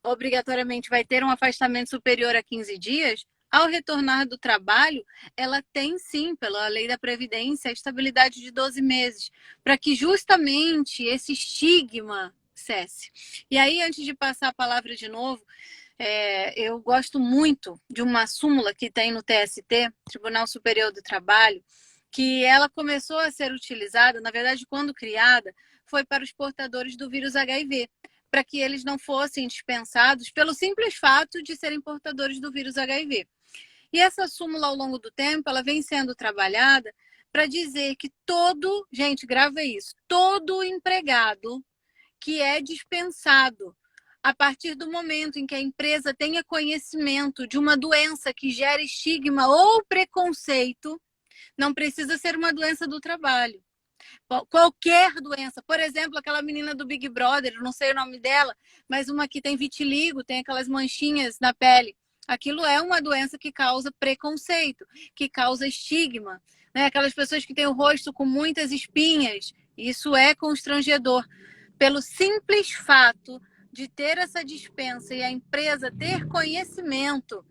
obrigatoriamente vai ter um afastamento superior a 15 dias, ao retornar do trabalho, ela tem sim, pela lei da Previdência, a estabilidade de 12 meses, para que justamente esse estigma cesse. E aí, antes de passar a palavra de novo, eu gosto muito de uma súmula que tem no TST, Tribunal Superior do Trabalho, que ela começou a ser utilizada, na verdade, quando criada, foi para os portadores do vírus HIV, para que eles não fossem dispensados pelo simples fato de serem portadores do vírus HIV. E essa súmula, ao longo do tempo, ela vem sendo trabalhada para dizer que gente, grava isso, todo empregado que é dispensado a partir do momento em que a empresa tenha conhecimento de uma doença que gera estigma ou preconceito, não precisa ser uma doença do trabalho. Qualquer doença, por exemplo, aquela menina do Big Brother, não sei o nome dela, mas uma que tem vitiligo, tem aquelas manchinhas na pele. Aquilo é uma doença que causa preconceito, que causa estigma, né? Aquelas pessoas que têm o rosto com muitas espinhas, isso é constrangedor, pelo simples fato de ter essa dispensa e a empresa ter conhecimento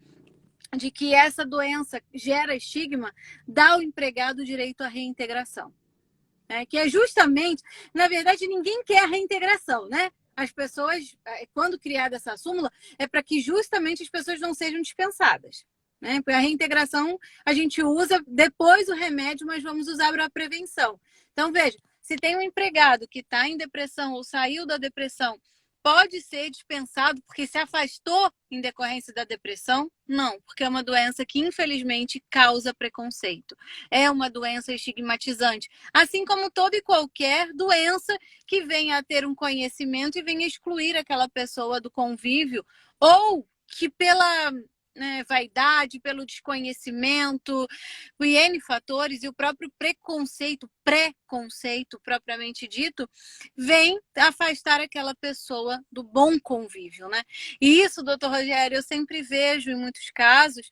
de que essa doença gera estigma, dá ao empregado direito à reintegração. Que é justamente, na verdade, ninguém quer a reintegração, né? As pessoas, quando criada essa súmula, é para que justamente as pessoas não sejam dispensadas. Né? Porque a reintegração a gente usa depois o remédio, mas vamos usar para a prevenção. Então, veja, se tem um empregado que está em depressão ou saiu da depressão, pode ser dispensado porque se afastou em decorrência da depressão? Não, porque é uma doença que infelizmente causa preconceito. É uma doença estigmatizante, assim como toda e qualquer doença que venha a ter um conhecimento e venha excluir aquela pessoa do convívio, ou que pela vaidade, pelo desconhecimento, por N fatores, e o próprio preconceito propriamente dito, vem afastar aquela pessoa do bom convívio, né? E isso, doutor Rogério, eu sempre vejo em muitos casos,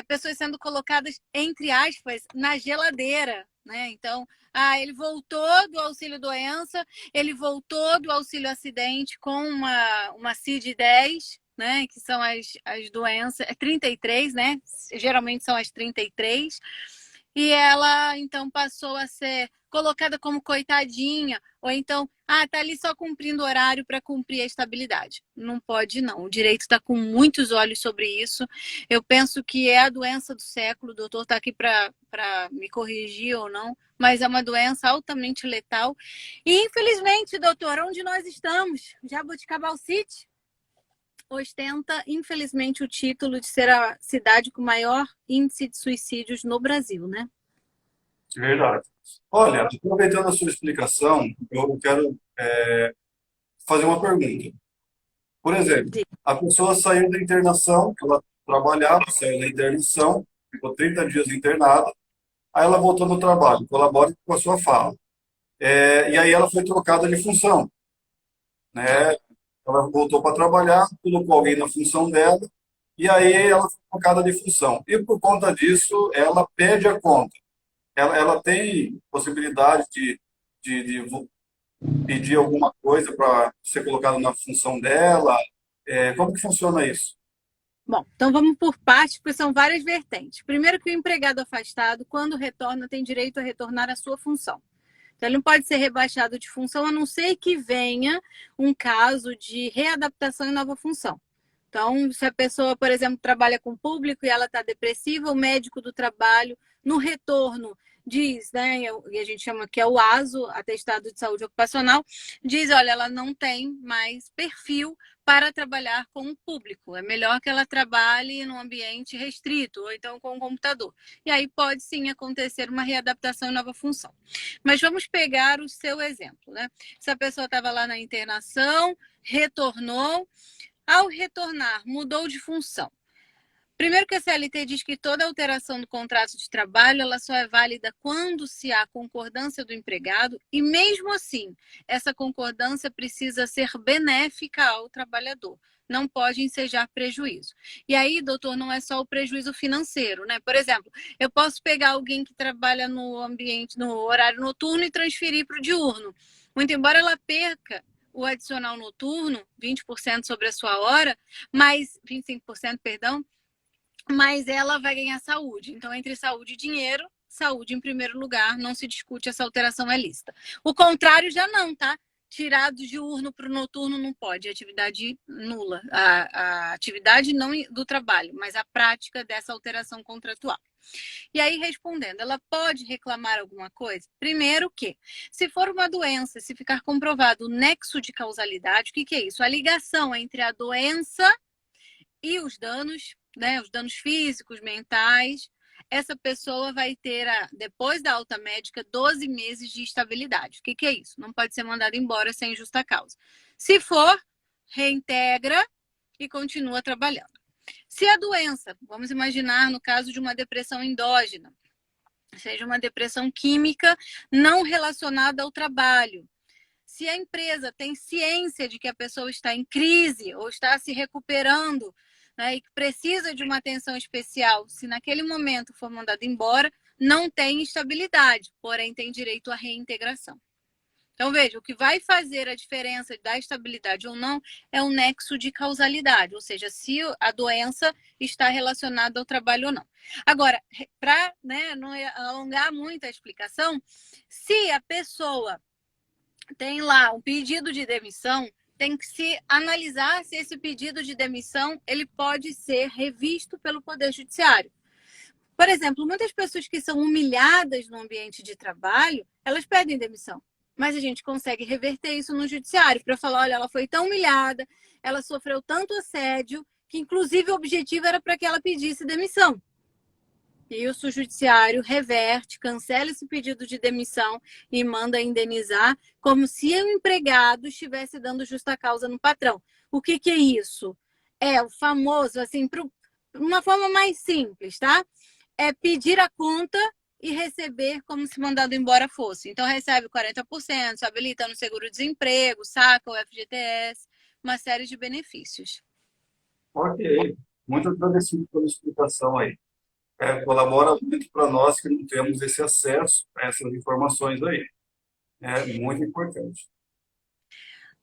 pessoas sendo colocadas, entre aspas, na geladeira, né? Então, ele voltou do auxílio-doença, ele voltou do auxílio-acidente com uma CID-10, né, que são as doenças, 33, né, geralmente são as 33, e ela, então, passou a ser colocada como coitadinha, ou então, tá ali só cumprindo horário para cumprir a estabilidade. Não pode, não. O direito está com muitos olhos sobre isso. Eu penso que é a doença do século, o doutor está aqui para me corrigir ou não, mas é uma doença altamente letal. E, infelizmente, doutor, onde nós estamos? Jaboticabal City ostenta, infelizmente, o título de ser a cidade com maior índice de suicídios no Brasil, né? Verdade. Olha, aproveitando a sua explicação, eu quero fazer uma pergunta. Por exemplo, a pessoa saiu da internação, ela trabalhava, saiu da internação, ficou 30 dias internada, aí ela voltou no trabalho, colabora com a sua fala. E aí ela foi trocada de função, né? Ela voltou para trabalhar, colocou alguém na função dela, e aí ela foi trocada de função. E por conta disso, ela pede a conta. Ela tem possibilidade de pedir alguma coisa para ser colocada na função dela? Como que funciona isso? Bom, então vamos por partes, porque são várias vertentes. Primeiro que o empregado afastado, quando retorna, tem direito a retornar à sua função. Então, ele não pode ser rebaixado de função, a não ser que venha um caso de readaptação em nova função. Então, se a pessoa, por exemplo, trabalha com público e ela está depressiva, o médico do trabalho, no retorno, diz, né, e a gente chama que é o ASO, Atestado de Saúde Ocupacional, diz, olha, ela não tem mais perfil para trabalhar com o público. É melhor que ela trabalhe num ambiente restrito, ou então com o computador. E aí pode sim acontecer uma readaptação em nova função. Mas vamos pegar o seu exemplo, né? Se a pessoa estava lá na internação, retornou, ao retornar, mudou de função. Primeiro que a CLT diz que toda alteração do contrato de trabalho ela só é válida quando se há concordância do empregado e mesmo assim, essa concordância precisa ser benéfica ao trabalhador. Não pode ensejar prejuízo. E aí, doutor, não é só o prejuízo financeiro, né? Por exemplo, eu posso pegar alguém que trabalha no ambiente, no horário noturno e transferir para o diurno. Muito embora ela perca o adicional noturno, 20% sobre a sua hora, mas 25%, perdão, mas ela vai ganhar saúde. Então, entre saúde e dinheiro, saúde em primeiro lugar, não se discute, essa alteração é lista. O contrário já não, tá? Tirar do diurno para o noturno não pode, atividade nula. A atividade não do trabalho, mas a prática dessa alteração contratual. E aí, respondendo, ela pode reclamar alguma coisa? Primeiro que, se for uma doença, se ficar comprovado o nexo de causalidade, o que é isso? A ligação entre a doença e os danos, né, os danos físicos, mentais, essa pessoa vai ter, depois da alta médica, 12 meses de estabilidade. O que é isso? Não pode ser mandada embora sem justa causa. Se for, reintegra e continua trabalhando. Se a doença, vamos imaginar no caso de uma depressão endógena, seja uma depressão química não relacionada ao trabalho, se a empresa tem ciência de que a pessoa está em crise ou está se recuperando, né, e que precisa de uma atenção especial, se naquele momento for mandado embora, não tem estabilidade, porém tem direito à reintegração. Então, veja, o que vai fazer a diferença da estabilidade ou não é o nexo de causalidade, ou seja, se a doença está relacionada ao trabalho ou não. Agora, para, né, não alongar muito a explicação, se a pessoa tem lá um pedido de demissão, tem que se analisar se esse pedido de demissão ele pode ser revisto pelo Poder Judiciário. Por exemplo, muitas pessoas que são humilhadas no ambiente de trabalho, elas pedem demissão. Mas a gente consegue reverter isso no judiciário para falar, olha, ela foi tão humilhada, ela sofreu tanto assédio, que inclusive o objetivo era para que ela pedisse demissão. Isso o judiciário reverte, cancela esse pedido de demissão e manda indenizar, como se o empregado estivesse dando justa causa no patrão. O que é isso? É o famoso, assim, uma forma mais simples, tá? É pedir a conta e receber como se mandado embora fosse. Então, recebe 40%, se habilita no seguro-desemprego, saca o FGTS, uma série de benefícios. Ok, muito agradecido pela explicação aí. Colabora muito para nós que não temos esse acesso a essas informações aí. É muito importante.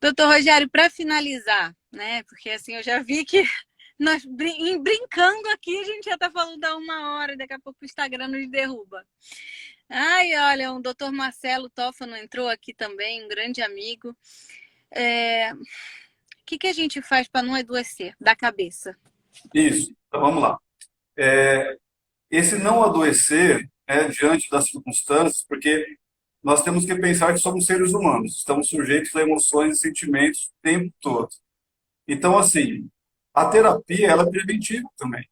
Doutor Rogério, para finalizar, né? Porque assim, eu já vi que nós brincando aqui, a gente já está falando há 1 hora, daqui a pouco o Instagram nos derruba. Ai, olha, o doutor Marcelo Toffano entrou aqui também, um grande amigo. O que a gente faz para não adoecer da cabeça? Isso, então vamos lá. Esse não adoecer diante das circunstâncias, porque nós temos que pensar que somos seres humanos, estamos sujeitos a emoções e sentimentos o tempo todo. Então, assim, a terapia ela é preventiva também.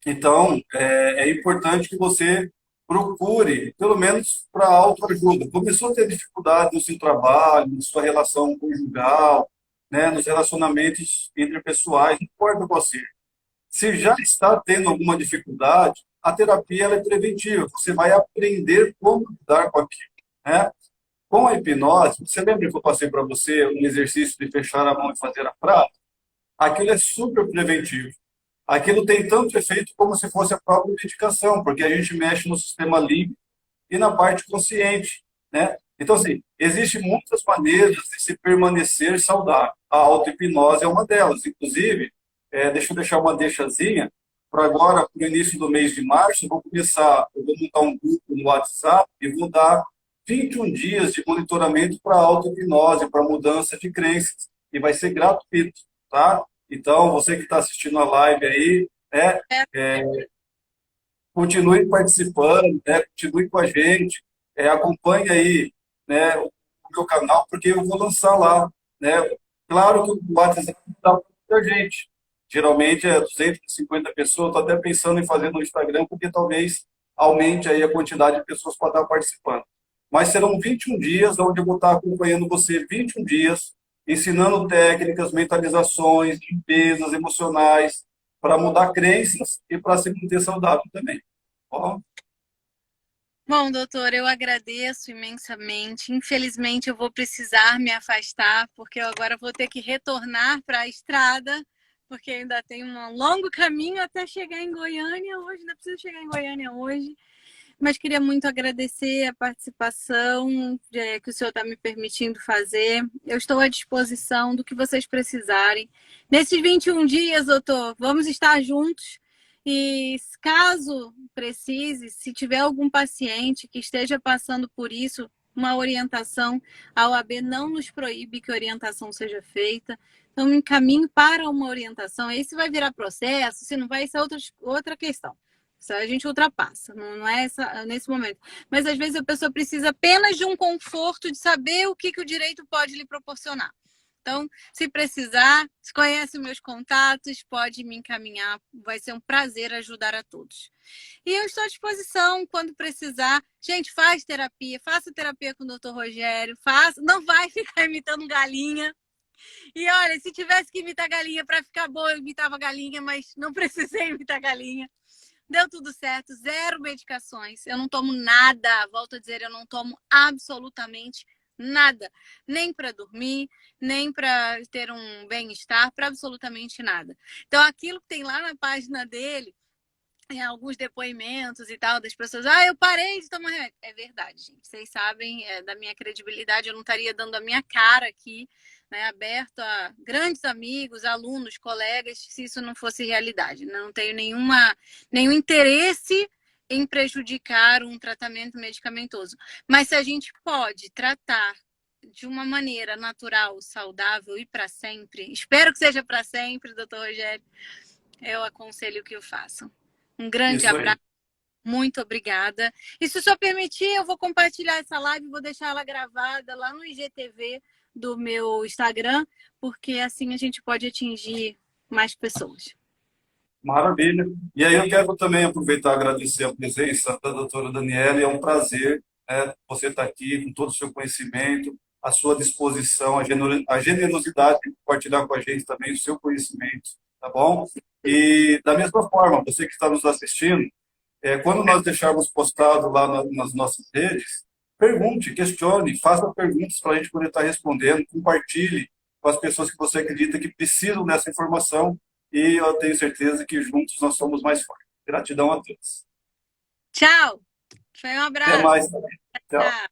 Então, é importante que você procure, pelo menos para autoajuda. Começou a ter dificuldade no seu trabalho, na sua relação conjugal, né, nos relacionamentos interpessoais, não importa qual seja. Se já está tendo alguma dificuldade, a terapia ela é preventiva. Você vai aprender como lidar com aquilo, né? Com a hipnose, você lembra que eu passei para você um exercício de fechar a mão e fazer a frase? Aquilo é super preventivo. Aquilo tem tanto efeito como se fosse a própria medicação, porque a gente mexe no sistema límbico e na parte consciente, né? Então, assim, existem muitas maneiras de se permanecer saudável. A auto-hipnose é uma delas. Inclusive, deixa eu deixar uma deixazinha, para agora, para o início do mês de março, eu vou montar um grupo no WhatsApp e vou dar 21 dias de monitoramento para auto-hipnose, para mudança de crenças. E vai ser gratuito, tá? Então, você que está assistindo a live aí, né, continue participando, né, continue com a gente, acompanhe aí, né, o meu canal, porque eu vou lançar lá, né. Claro que o WhatsApp dá para muita gente. Geralmente é 250 pessoas, estou até pensando em fazer no Instagram, porque talvez aumente aí a quantidade de pessoas para estar participando. Mas serão 21 dias, onde eu vou estar acompanhando você 21 dias, ensinando técnicas, mentalizações, limpezas emocionais, para mudar crenças e para se manter saudável também. Bom, Bom, doutor, eu agradeço imensamente. Infelizmente, eu vou precisar me afastar, porque eu agora vou ter que retornar para a estrada, porque ainda tem um longo caminho até chegar em Goiânia hoje. Ainda preciso chegar em Goiânia hoje. Mas queria muito agradecer a participação que o senhor está me permitindo fazer. Eu estou à disposição do que vocês precisarem. Nesses 21 dias, doutor, vamos estar juntos. E caso precise, se tiver algum paciente que esteja passando por isso, uma orientação, a OAB não nos proíbe que a orientação seja feita. Então, me encaminho para uma orientação. Aí se vai virar processo, se não vai, isso é outra questão. Isso a gente ultrapassa, não é nesse momento. Mas às vezes a pessoa precisa apenas de um conforto de saber o que o direito pode lhe proporcionar. Então, se precisar, se conhece meus contatos, pode me encaminhar. Vai ser um prazer ajudar a todos. E eu estou à disposição quando precisar. Gente, faz terapia, faça terapia com o doutor Rogério, faça, não vai ficar imitando galinha. E olha, se tivesse que imitar galinha para ficar boa, eu imitava galinha, mas não precisei imitar galinha. Deu tudo certo, 0 medicações. Eu não tomo nada, volto a dizer, eu não tomo absolutamente nada. Nem para dormir, nem para ter um bem-estar, para absolutamente nada. Então, aquilo que tem lá na página dele alguns depoimentos e tal das pessoas, eu parei de tomar remédio. É verdade, gente. Vocês sabem da minha credibilidade, eu não estaria dando a minha cara aqui, né, aberto a grandes amigos, alunos, colegas, se isso não fosse realidade. Não tenho nenhum interesse em prejudicar um tratamento medicamentoso. Mas se a gente pode tratar de uma maneira natural, saudável e para sempre, espero que seja para sempre, doutor Rogério, eu aconselho que o façam. Um grande Isso aí. abraço, muito obrigada. E se o senhor permitir, eu vou compartilhar essa live, vou deixar ela gravada lá no IGTV do meu Instagram, porque assim a gente pode atingir mais pessoas. Maravilha. E aí eu quero também aproveitar e agradecer a presença da doutora Daniela. É um prazer, né, você estar aqui com todo o seu conhecimento, a sua disposição, a generosidade de compartilhar com a gente também o seu conhecimento, tá bom? E da mesma forma, você que está nos assistindo, quando nós deixarmos postado lá nas nossas redes, pergunte, questione, faça perguntas para a gente poder estar respondendo, compartilhe com as pessoas que você acredita que precisam dessa informação e eu tenho certeza que juntos nós somos mais fortes. Gratidão a todos. Tchau. Foi um Até abraço. mais também. Tchau. Tchau.